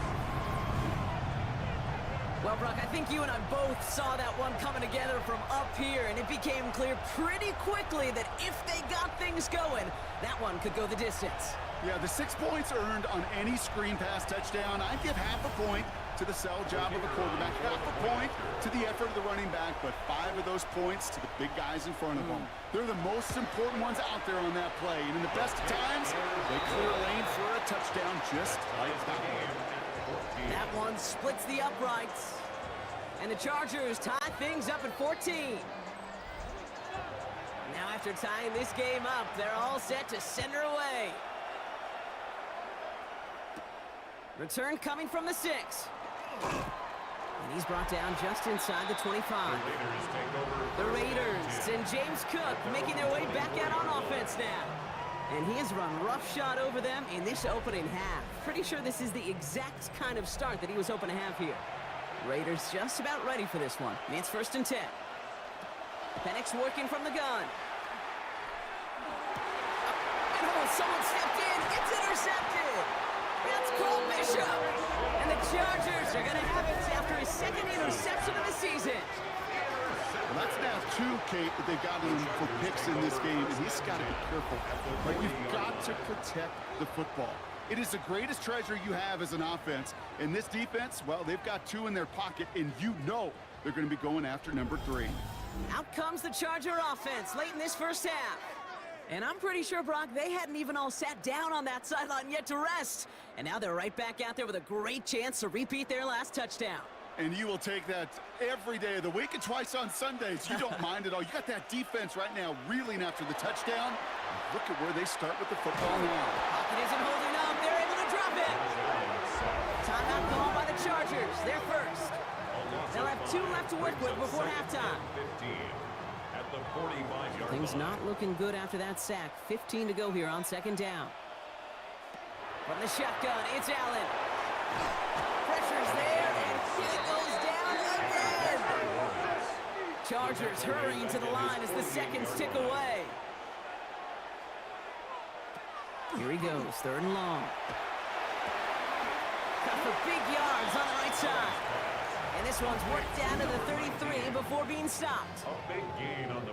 Well, Brock, I think you and I both saw that one coming together from up here, and it became clear pretty quickly that if they got things going, that one could go the distance. Yeah, the 6 points earned on any screen pass touchdown. I'd give half a point to the sell job of the quarterback, half a point to the effort of the running back, but 5 of those points to the big guys in front of them. They're the most important ones out there on that play, and in the best of times, they clear a lane for a touchdown just like that one. That one splits the uprights. And the Chargers tie things up at 14. Now after tying this game up, they're all set to send her away. Return coming from the 6. And he's brought down just inside the 25. The Raiders and James Cook making their way back out on offense now. And he has run roughshod over them in this opening half. Pretty sure this is the exact kind of start that he was hoping to have here. Raiders just about ready for this one. It's 1st and 10. Penix working from the gun. And oh, someone stepped in. It's intercepted. That's Cole Bishop. And the Chargers are going to have it after his 2nd interception of the season. Well, that's now 2, Kate, that they've got him for picks in this game, and he's got to be careful. But you've got to protect the football. It is the greatest treasure you have as an offense. And this defense, well, they've got 2 in their pocket, and you know they're going to be going after number 3. Out comes the Charger offense late in this first half. And I'm pretty sure, Brock, they hadn't even all sat down on that sideline yet to rest. And now they're right back out there with a great chance to repeat their last touchdown. And you will take that every day of the week and twice on Sundays. You don't mind at all. You got that defense right now reeling after the touchdown. Look at where they start with the football now. Pocket isn't holding up. They're able to drop it. Timeout called by the Chargers. They're first. They'll have 2 left to work with before halftime. Things not looking good after that sack. 15 to go here on 2nd down. From the shotgun, it's Allen. Pressure's there, and he goes down again. Chargers hurrying to the line as the seconds tick away. Here he goes, 3rd and long. Cut for big yards on the right side. And this one's worked down to the 33 before being stopped.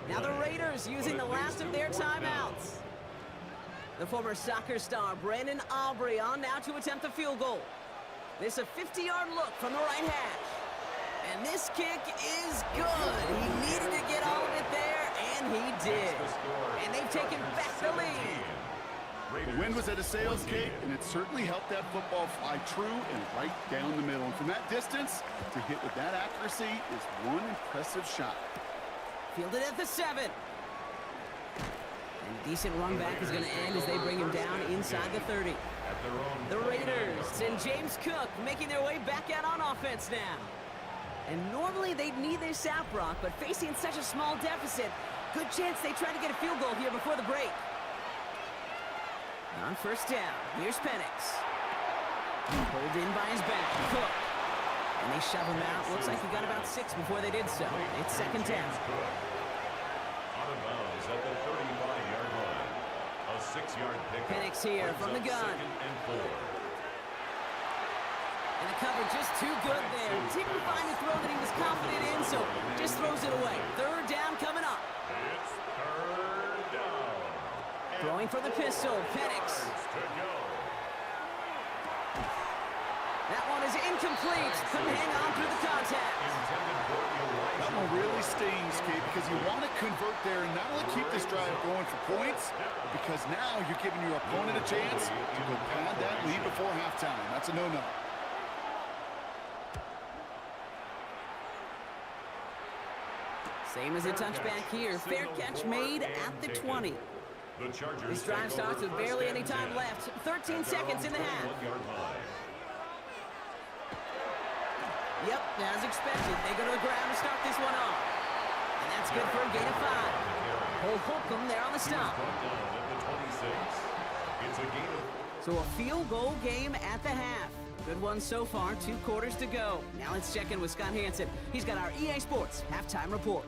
Now the Raiders using the last of their timeouts. The former soccer star Brandon Aubrey on now to attempt the field goal. This a 50-yard look from the right hash. And this kick is good. He needed to get all of it there, and he did. And they've taken back the lead. The wind was at a sail's, Kate, and it certainly helped that football fly true and right down the middle. And from that distance, to hit with that accuracy is one impressive shot. Fielded at the 7. And a decent run back is going to end as they bring him down inside the 30. The Raiders and James Cook making their way back out on offense now. And normally they'd need this out, Brock, but facing such a small deficit, good chance they try to get a field goal here before the break. On 1st down, here's Penix. Pulled in by his back, Cook. And they shove him out. Looks like he got about 6 before they did so. It's 2nd down. Out of bounds at the 35-yard line. A 6-yard pickup. Penix here from the gun. 2nd and 4. And the cover just too good there. Didn't find a throw that he was confident in, so just throws it away. 3rd down coming up. It's 3rd down. Throwing for the pistol, Penix. That one is incomplete. Couldn't hang on through the contact. That one really stings, Kate, because you want to convert there and not only keep this drive going for points, because now you're giving your opponent a chance to go pad that lead before halftime. That's a no-no. Same as a touchback here. Fair catch made at the 20. This drive starts with barely any time left. 13 seconds in the half. Yep, as expected, they go to the ground to start this one off. And that's good for a gain of 5. Cole Holcomb there on the stop. So a field goal game at the half. Good one so far, 2 quarters to go. Now let's check in with Scott Hansen. He's got our EA Sports halftime report.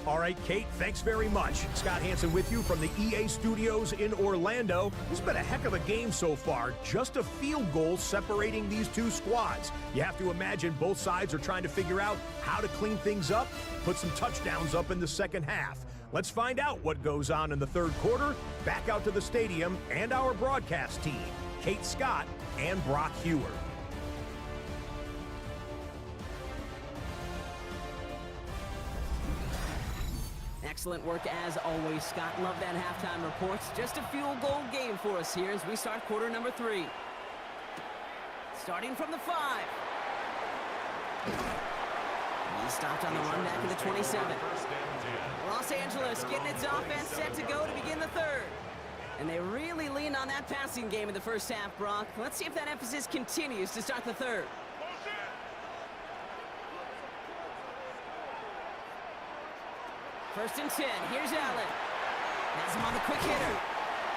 All right, Kate, thanks very much. Scott Hansen with you from the EA Studios in Orlando. It's been a heck of a game so far. Just a field goal separating these 2 squads. You have to imagine both sides are trying to figure out how to clean things up, put some touchdowns up in the second half. Let's find out what goes on in the 3rd quarter. Back out to the stadium and our broadcast team, Kate Scott and Brock Hewer. Excellent work as always, Scott. Love that halftime report. Just a field goal game for us here as we start quarter number 3. Starting from the 5. He stopped on the run back at the 27. Los Angeles getting its offense set to go to begin the third. And they really leaned on that passing game in the first half, Brock. Let's see if that emphasis continues to start the third. First and 10. Here's Allen. Has him on the quick hitter.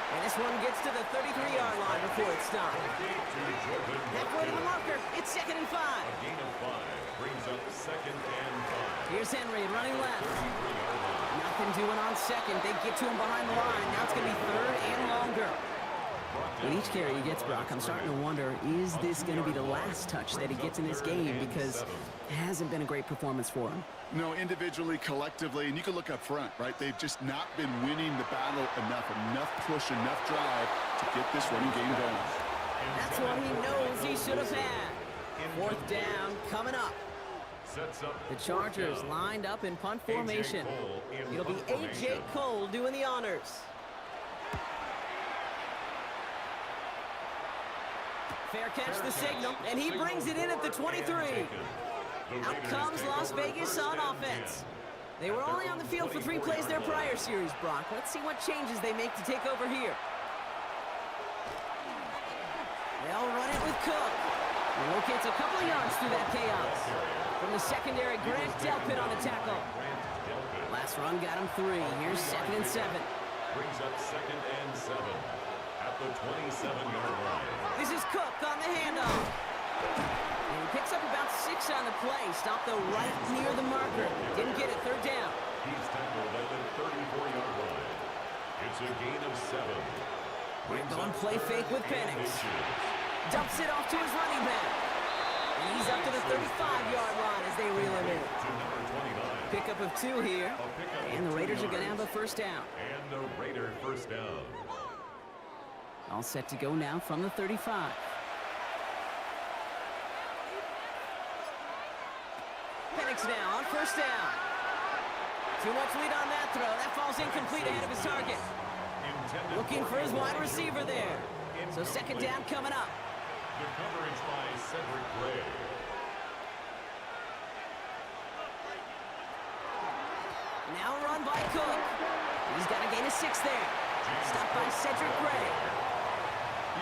And this one gets to the 33-yard line before it stops. Halfway to the marker. It's 2nd and 5. A gain of 5 brings up 2nd and 5. Here's Henry running left. Nothing doing on second. They get to him behind the line. Now it's going to be 3rd and longer. With each carry he gets, Brock, I'm starting to wonder, is this going to be the last touch that he gets in this game? Because it hasn't been a great performance for him. No, individually, collectively, and you can look up front, right? They've just not been winning the battle enough push, enough drive to get this running game going. That's what he knows he should have had. 4th down coming up. The Chargers lined up in punt formation. It'll be A.J. Cole doing the honors. Fair catch the signal, and he brings it in at the 23. Out comes Las Vegas on offense. They were only on the field for 3 plays their prior series, Brock. Let's see what changes they make to take over here. They'll run it with Cook. He locates a couple of yards through that chaos. From the secondary, Grant Delpit on the tackle. Last run got him 3. Here's 2nd and 7. Brings up 2nd and 7 at the 27-yard line. This is Cook on the handoff. And he picks up about 6 on the play. Stopped though right near the marker. Didn't get it. 3rd down. He's tackled at the 34-yard line. It's a gain of 7. We're going play fake with Penix. Dumps it off to his running back. And he's up to the 35-yard line as they reel him in. Pickup of 2 here. And the Raiders are going to have a 1st down. And the Raider 1st down. All set to go now from the 35. Penix now on 1st down. Too much lead on that throw. That falls incomplete ahead of his target. Looking for his wide receiver there. So 2nd down coming up. The coverage by Cedric Gray. Now run by Cook. He's got a gain of 6 there. Stopped by Cedric Gray.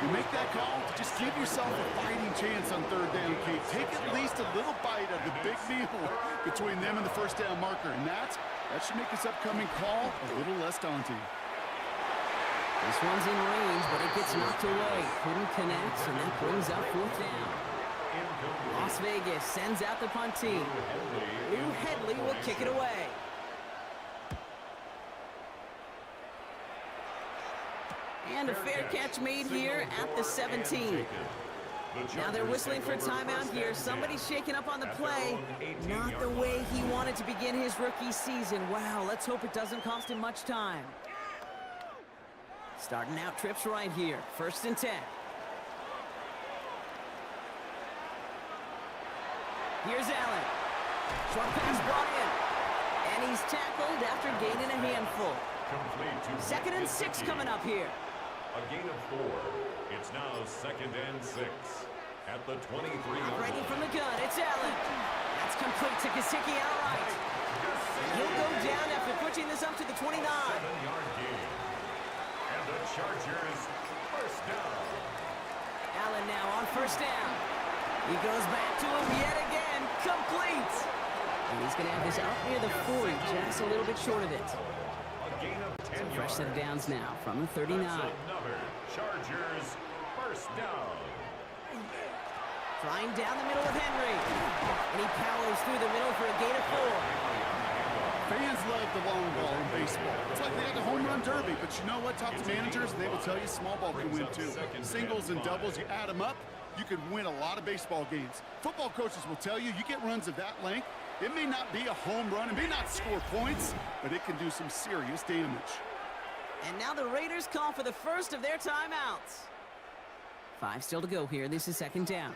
You make that call, just give yourself a fighting chance on 3rd down, Kate. Take at least a little bite of the big meal between them and the 1st down marker. And that should make this upcoming call a little less daunting. This one's in range, but it gets knocked away. Couldn't connect, and that brings up 4th down. Las Vegas sends out the punt team. Lou Headley will kick it away. And a fair catch made here at the 17. Now they're whistling for timeout here. Somebody's shaking up on the play. Not the way he wanted to begin his rookie season. Wow, let's hope it doesn't cost him much time. Starting out trips right here. 1st and 10. Here's Allen. Short pass brought in. And he's tackled after gaining a handful. 2nd and 6 coming up here. A gain of 4. It's now 2nd and 6 at the 23. Ready from the gun. It's Allen. That's complete to Gesicki outright. He'll go down after pushing this up to the 29. 7-yard gain. And the Chargers 1st down. Allen now on 1st down. He goes back to him yet again. Complete. And he's going to have this out near the 40, just a little bit short of it. A gain of 10 yards. Fresh set of downs now from the 39. That's another Chargers 1st down. Trying down the middle with Henry. And he powers through the middle for a gain of 4. Fans love the long ball in baseball. It's like they had the home run derby, but you know what? Talk to managers, and they will tell you small ball can win too. Singles and doubles, you add them up, you can win a lot of baseball games. Football coaches will tell you, you get runs of that length, it may not be a home run, it may not score points, but it can do some serious damage. And now the Raiders call for the first of their timeouts. 5 still to go here. This is 2nd down.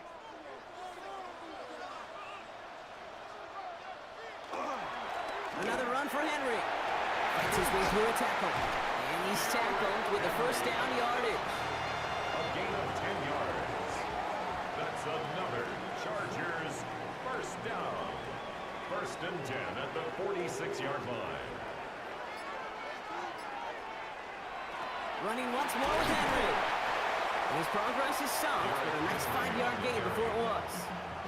Another run for Henry. Fights his way through a tackle. And he's tackled with the 1st down yardage. A gain of 10 yards. That's another Chargers 1st First down. First and 10 at the 46-yard line. Running once more with Henry. His progress is stopped, but a nice 5-yard gain before it was.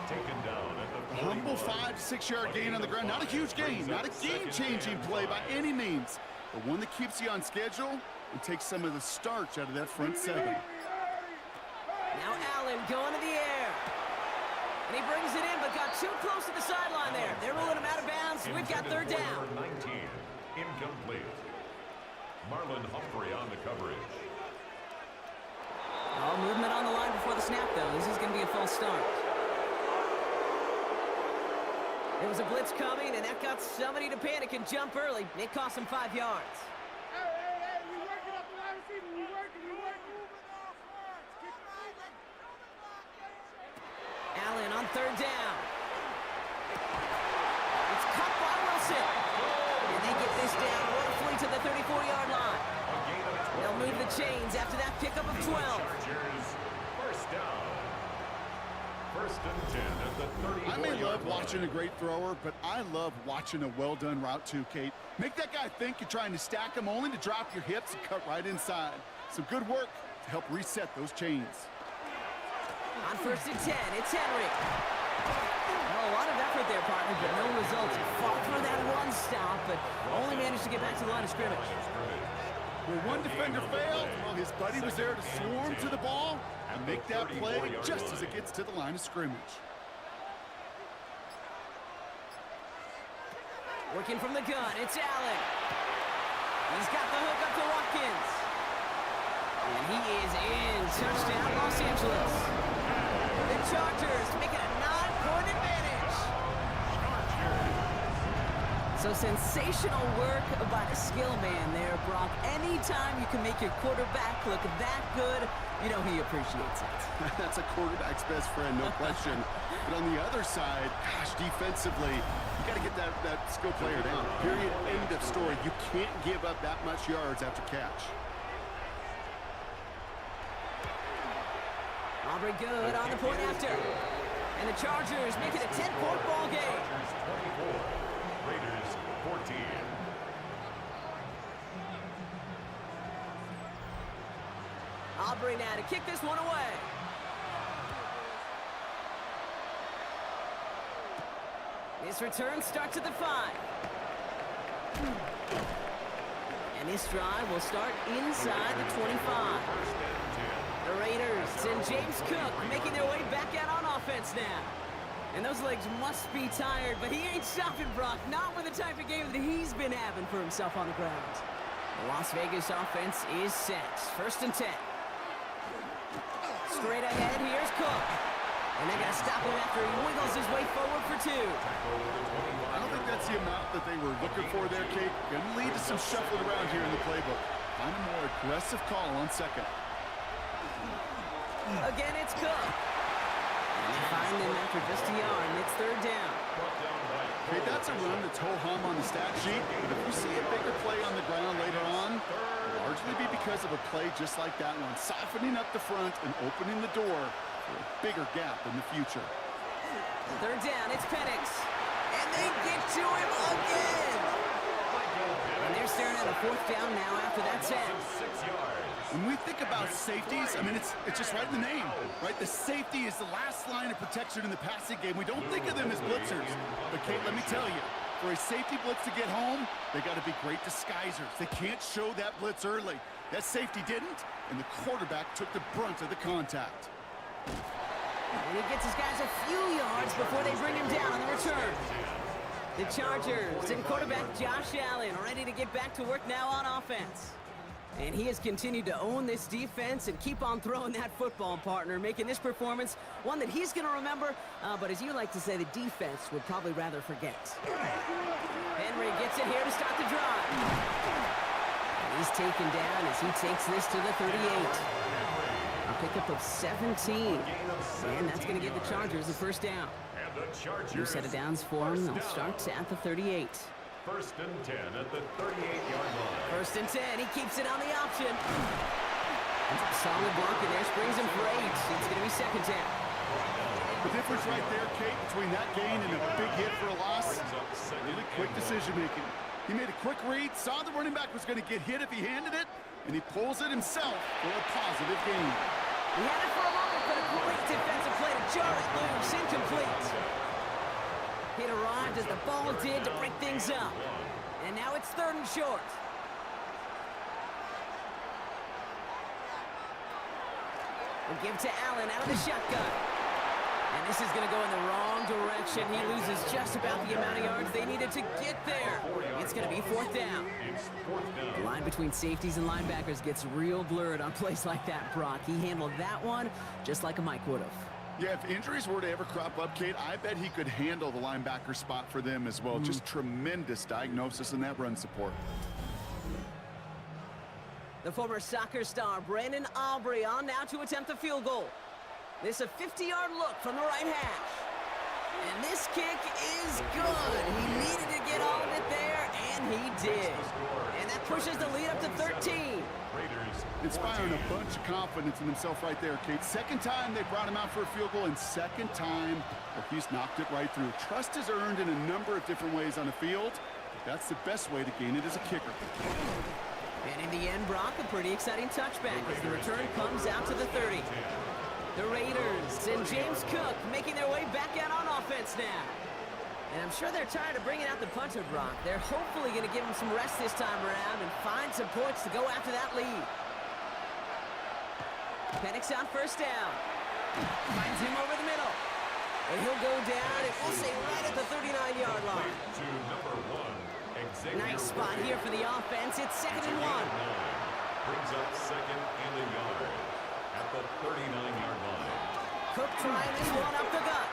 Taken down at the Humble 5 to 6 yard gain on the ground. Not a huge gain, not a game-changing play by any means, but one that keeps you on schedule and takes some of the starch out of that front seven. Now Allen going to the air. And he brings it in, but got too close to the sideline there. They're ruling him out of bounds. We've got third down. 19, incomplete. Marlon Humphrey on the coverage. All movement on the line before the snap, though. This is going to be a false start. There was a blitz coming, and that got somebody to panic and jump early. It cost him 5 yards. Hey, we working up the wide receiver. We working. Allen on third down. It's caught by Wilson. And they get this down roughly to the 34-yard line. They'll move the chains after that pickup of 12. Chargers, first down. First and 10 at the 34-yard I may love line. watching a great thrower, but I love watching a well-done route too, Kate. Make that guy think you're trying to stack him only to drop your hips and cut right inside. Some good work to help reset those chains. On first and 10, it's Henry. Well, a lot of effort there, partner, but no results. He fought for that one stop, but only managed to get back to the line of scrimmage. Where one defender failed, well, his buddy was there to swarm to the ball and make that play just as it gets to the line of scrimmage. Working from the gun, it's Allen. He's got the hook up to Watkins. And he is in. Touchdown, Los Angeles. The Chargers make it a 9-point advantage. So sensational work by the skill man there, Brock. Anytime you can make your quarterback look that good, you know he appreciates it. That's a quarterback's best friend, no question. But on the other side, gosh, defensively, you got to get that skill player down. Period, end of story. You can't give up that much yards after catch. Aubrey good on the point after. And the Chargers make it a 10-point ball game. Chargers 24, Raiders 14. Aubrey now to kick this one away. This return starts at the 5. And this drive will start inside the 25. The Raiders and James Cook making their way back out on offense now. And those legs must be tired, but he ain't stopping, Brock. Not with the type of game that he's been having for himself on the ground. The Las Vegas offense is set. First and 10. Straight ahead, here's Cook. And they're going to stop him after he wiggles his way forward for 2. I don't think that's the amount that they were looking for there, Kate. Going to lead to some shuffling around here in the playbook. Find a more aggressive call on second. Again, it's Cook. And they find him after just a yard, and it's third down. Kate, that's a run that's ho-hum on the stat sheet. But if you see a bigger play on the ground later on, it'll largely be because of a play just like that one, softening up the front and opening the door for a bigger gap in the future. Third down, it's Penix. And they get to him again. And they're staring at a fourth down now after that set. 6 yards. When we think about safeties, I mean, it's just right in the name, right? The safety is the last line of protection in the passing game. We don't think of them as blitzers. But, Kate, let me tell you, for a safety blitz to get home, they got to be great disguisers. They can't show that blitz early. That safety didn't, and the quarterback took the brunt of the contact. And he gets his guys a few yards before they bring him down on the return. The Chargers and quarterback Josh Allen ready to get back to work now on offense. And he has continued to own this defense and keep on throwing that football, partner, making this performance one that he's going to remember, but as you like to say, the defense would probably rather forget. Henry gets it here to start the drive. And he's taken down as he takes this to the 38. A pickup of 17. And that's going to give the Chargers the first down. And the Chargers. New set of downs for him. They'll start at the 38. First and 10 at the 38-yard line. First and 10. He keeps it on the option. Solid block, and there springs him for 8. It's going to be second down. The difference right there, Kate, between that gain and a big hit for a loss. Really quick decision-making. He made a quick read, saw the running back was going to get hit if he handed it, and he pulls it himself for a positive gain. He had it for a moment, but a great defensive play to jar it loose. Incomplete. It arrived as the ball did to break things up. And now it's 3rd and short. We'll give to Allen out of the shotgun. And this is going to go in the wrong direction. He loses just about the amount of yards they needed to get there. It's going to be 4th down. The line between safeties and linebackers gets real blurred on plays like that, Brock. He handled that one just like a Mike would have. Yeah, if injuries were to ever crop up, Kate, I bet he could handle the linebacker spot for them as well. Just tremendous diagnosis in that run support. The former soccer star, Brandon Aubrey, on now to attempt the field goal. This is a 50-yard look from the right hash. And this kick is good. He needed to get all of it there, and he did. And that pushes the lead up to 13. Inspiring a bunch of confidence in himself right there, Kate. Second time they brought him out for a field goal, and second time he's knocked it right through. Trust is earned in a number of different ways on the field. That's the best way to gain it as a kicker. And in the end, Brock, a pretty exciting touchback as the return comes out to the 30. The Raiders and James Cook making their way back out on offense now. And I'm sure they're tired of bringing out the punter, Brock. They're hopefully going to give him some rest this time around and find some points to go after that lead. Penix on 1st down. Finds him over the middle. And he'll go down, and we'll say right at the 39-yard line. Nice spot here for the offense. It's 2nd and 1. Brings up 2nd and a yard at the 39-yard line. Cook trying this one up the gut.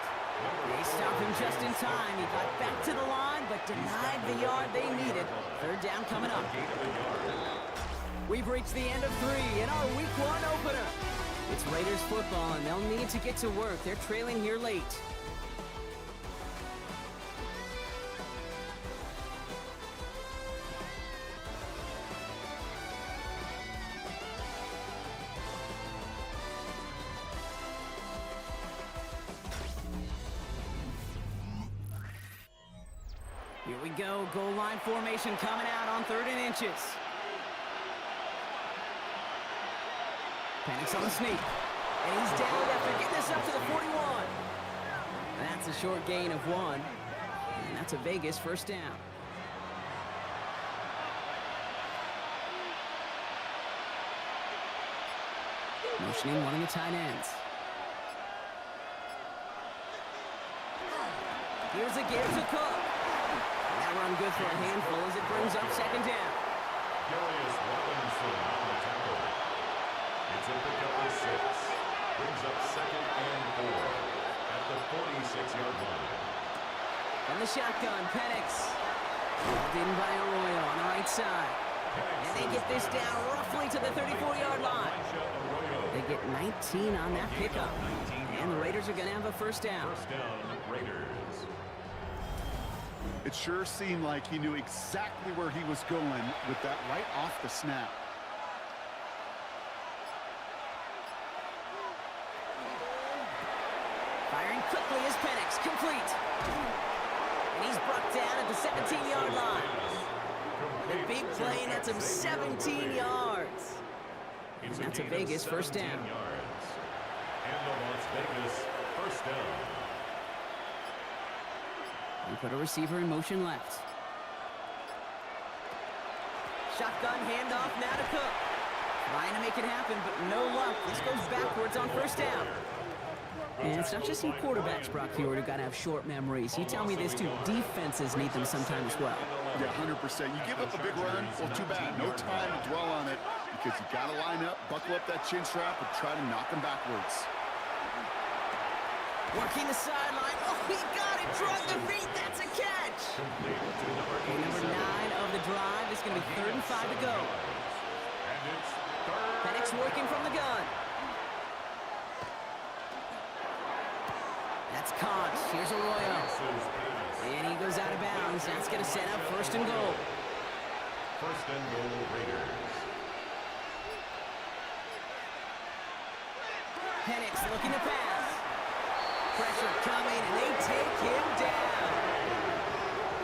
They stopped him just in time. He got back to the line, but denied the yard they needed. 3rd down coming up. We've reached the end of 3 in our Week 1 opener. It's Raiders football, and they'll need to get to work. They're trailing here late. Here we go, goal line formation coming out on 3rd and inches. Penix on the sneak. And he's down after getting this up to the 41. That's a short gain of 1. And that's a Vegas 1st down. Motioning one of the tight ends. Here's a give to Cook. That run good for a handful as it brings up 2nd down. Darius Robinson on the tackle. It's a pickup of 6. Brings up 2nd and 4 at the 46-yard line. From the shotgun, Penix. Called in by Arroyo on the right side. And they get this down roughly to the 34-yard line. They get 19 on that pickup. And the Raiders are going to have a 1st down. 1st down, Raiders. It sure seemed like he knew exactly where he was going with that right off the snap. Firing quickly is Penix, complete. And he's brought down at the 17-yard line. The big play nets him 17 yards. And that's a Vegas 1st down. And the Las Vegas 1st down. We put a receiver in motion left. Shotgun handoff now to Cook. Trying to make it happen, but no luck. This goes backwards on 1st down. And it's not just you quarterbacks, Brock Hewitt, who got to have short memories. You tell me this too, defenses need them sometimes as well. Yeah, 100%. You give up a big run, well, too bad. No time to dwell on it because you got to line up, buckle up that chin strap, and try to knock them backwards. Working the sideline. Oh, he got it. Drug the feet. That's a catch. And number 9 of the drive. It's going to be 3rd and 5 to go. Penix working from the gun. That's caught. Here's Arroyo. And he goes out of bounds. That's going to set up 1st and goal. 1st and goal, Raiders. Penix looking to pass. Pressure coming, and they take him down.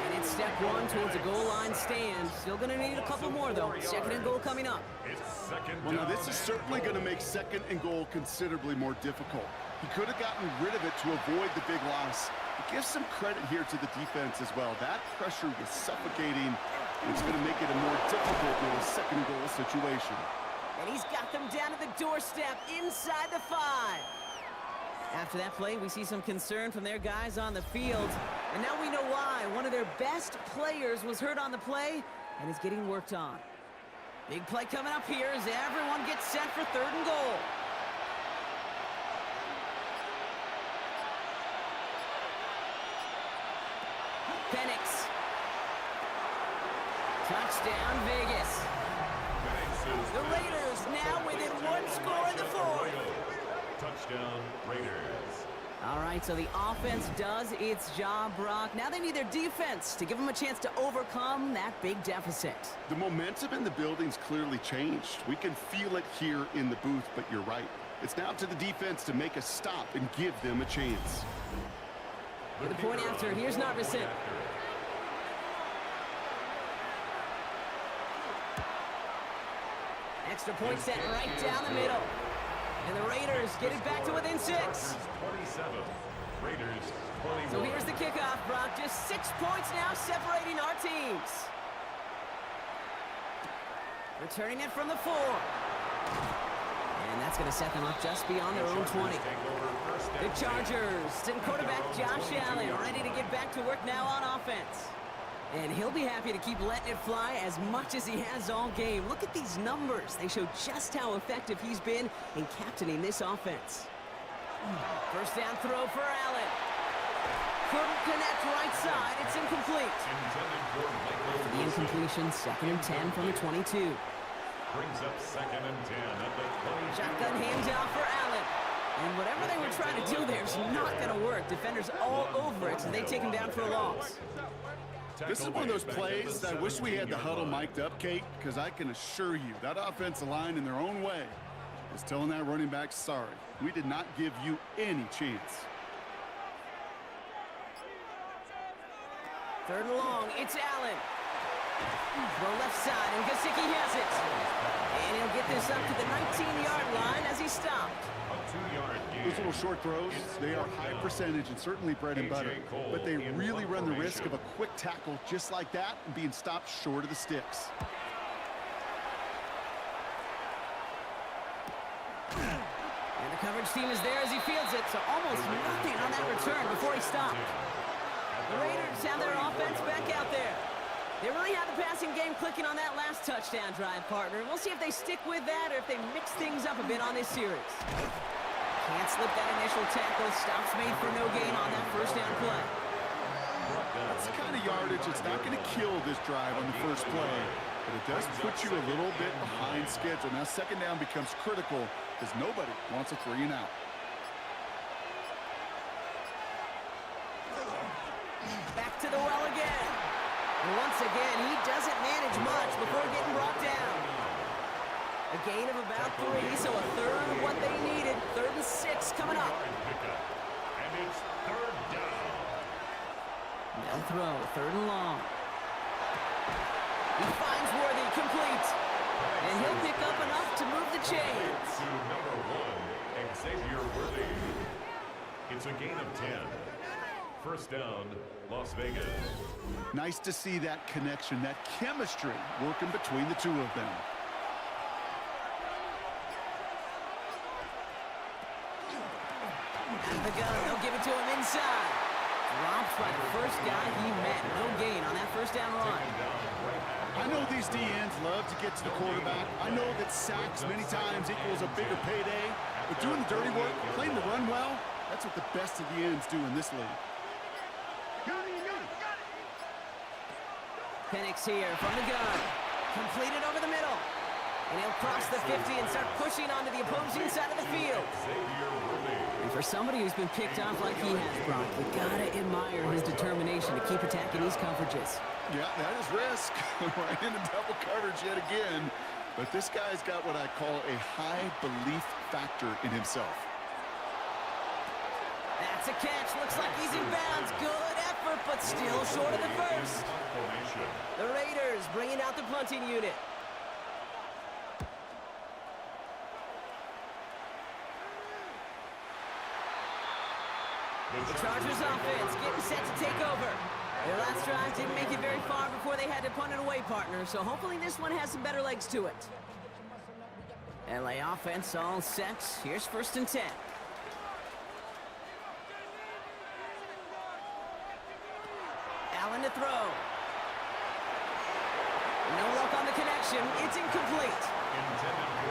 And it's step one towards a goal line stand. Still going to need a couple more, though. Second and goal coming up. It's second Well, now down. this is certainly going to make second and goal considerably more difficult. He could have gotten rid of it to avoid the big loss. But give some credit here to the defense as well. That pressure was suffocating. It's going to make it a more difficult second and goal situation. And he's got them down to the doorstep inside the 5. After that play, we see some concern from their guys on the field. And now we know why. One of their best players was hurt on the play and is getting worked on. Big play coming up here as everyone gets set for third and goal. Penix. Touchdown, Vegas. The Raiders now within one score in the 4th. Touchdown, Raiders. All right, so the offense does its job, Brock. Now they need their defense to give them a chance to overcome that big deficit. The momentum in the building's clearly changed. We can feel it here in the booth, but you're right. It's now to the defense to make a stop and give them a chance. With the point after, here's Narvison. Extra point set right down the middle. And the Raiders get it back to within 6. 27. Raiders 21. So here's the kickoff, Brock. Just 6 points now separating our teams. Returning it from the 4. And that's going to set them up just beyond their own 20. The Chargers and quarterback Josh Allen ready to get back to work now on offense. And he'll be happy to keep letting it fly as much as he has all game. Look at these numbers. They show just how effective he's been in captaining this offense. First down throw for Allen. Couldn't connect right side. It's incomplete. After the incompletion, 2nd and 10 from the 22. Brings up 2nd and 10 at the 20. Shotgun handoff for Allen. And whatever they were trying to do there is not going to work. Defenders all over it, so they take him down for a loss. This is one of those plays that I wish we had the huddle mic'd up, Kate, because I can assure you that offensive line in their own way is telling that running back, sorry, we did not give you any chance. Third and long, it's Allen. The left side, and Gesicki has it. And he'll get this up to the 19-yard line as he stopped. Those little short throws, they are high percentage and certainly bread and butter, but they really run the risk of a quick tackle just like that and being stopped short of the sticks. And the coverage team is there as he fields it, so almost nothing on that return before he stopped. The Raiders have their offense back out there. They really have the passing game clicking on that last touchdown drive, partner. We'll see if they stick with that or if they mix things up a bit on this series. Can't slip that initial tackle. Stops made for no gain on that first down play. That's the kind of yardage that's not going to kill this drive on the first play, but it does put you a little bit behind schedule. Now second down becomes critical because nobody wants a 3 and out. Back to the well again. And once again, he doesn't manage much before getting brought down. A gain of about 3, so a third of what they needed. 3rd and 6 coming up. And it's 3rd down. They'll throw, 3rd and long. He finds Worthy, complete. And he'll pick up enough to move the chains. To number 1, Xavier Worthy. It's a gain of 10. First down, Las Vegas. Nice to see that connection, that chemistry working between the two of them. Out of the gun, they'll give it to him inside. Dropped by the first guy he met. No gain on that first down run. I know these DNs love to get to the quarterback. I know that sacks many times equals a bigger payday. But doing the dirty work, playing the run well, that's what the best of the ends do in this league. Penix here from the gun. Completed over the middle. And he'll cross the 50 and start pushing onto the opposing side of the field. And for somebody who's been picked off like he has, Brock, you gotta admire his determination to keep attacking these coverages. Yeah, that is risk. Right into double coverage yet again. But this guy's got what I call a high belief factor in himself. That's a catch. Looks like he's in bounds. Good effort, but still short of the first. The Raiders bringing out the punting unit. The Chargers offense getting set to take over. Their last drive didn't make it very far before they had to punt it away, partner, so hopefully this one has some better legs to it. LA offense all set. Here's 1st and 10. Allen to throw. No luck on the connection. It's incomplete.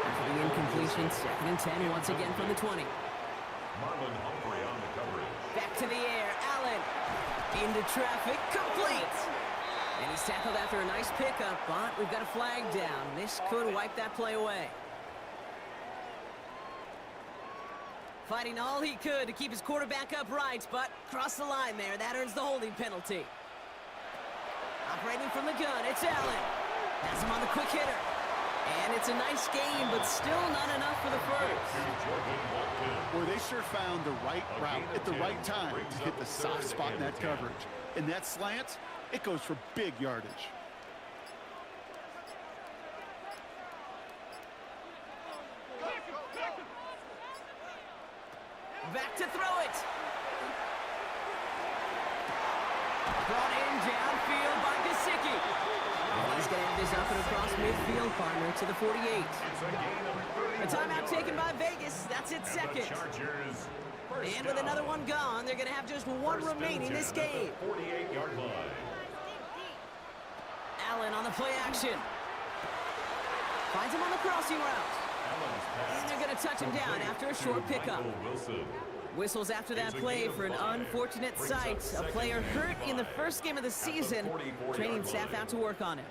After the incompletion, 2nd and 10 once again from the 20. Marlon Humphrey on the coverage. Back to the air. Allen into traffic. Complete. And he's tackled after a nice pickup, but we've got a flag down. This could wipe that play away. Fighting all he could to keep his quarterback upright, but crossed the line there. That earns the holding penalty. Operating from the gun, it's Allen. Has him on the quick hitter. And it's a nice game, but still not enough for the first. Boy, they sure found the right route at the right time to hit the soft spot in that coverage. And that slant, it goes for big yardage. Back to throw it. Brought in downfield by Gesicki. And he's going to have this up and across midfield, partner, to the 48. A timeout taken by Vegas. That's its second. And with another one gone, they're going to have just one remaining this game. 48-yard line. Allen on the play action. Finds him on the crossing route. And they're going to touch him down after a short pickup. Whistles after that play for an unfortunate sight. A player hurt in the first game of the season. Training staff out to work on him.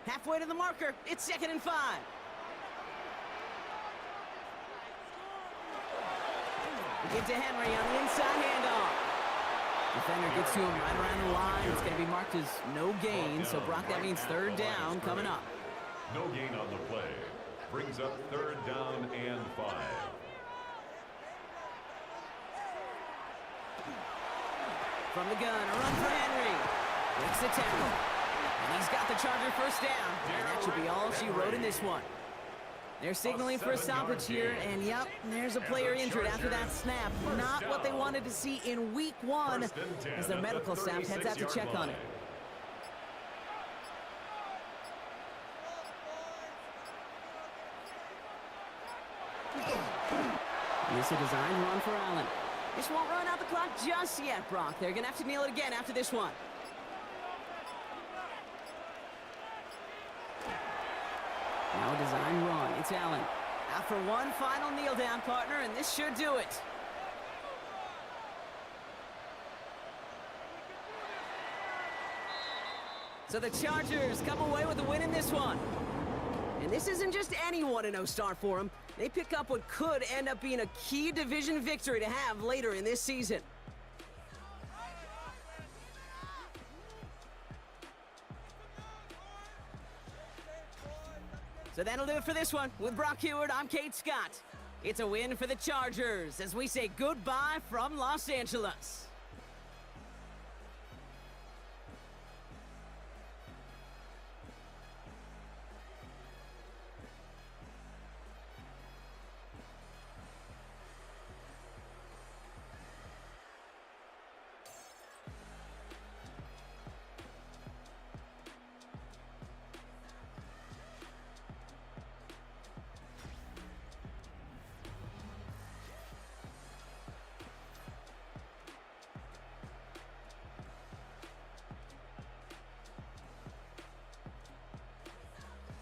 Halfway to the marker. It's 2nd and 5. We give to Henry on the inside handoff. Defender gets to him right around the line. It's going to be marked as no gain. So, Brock, that means 3rd down coming up. No gain on the play. Brings up 3rd down and 5. From the gun, a run for Henry. Breaks the tackle. And he's got the Charger 1st down. And that should be all she wrote in this one. They're signaling for a stoppage here, and yep, there's a player injured after that snap. Not what they wanted to see in week 1 as their medical staff heads out to check on it. This is a designed run for Allen. This won't run out the clock just yet, Brock. They're going to have to kneel it again after this one. Now a design run. It's Allen. Out for one final kneel down, partner, and this should do it. So the Chargers come away with a win in this one. And this isn't just any 1-0 start for them. They pick up what could end up being a key division victory to have later in this season. So that'll do it for this one. With Brock Heward, I'm Kate Scott. It's a win for the Chargers as we say goodbye from Los Angeles.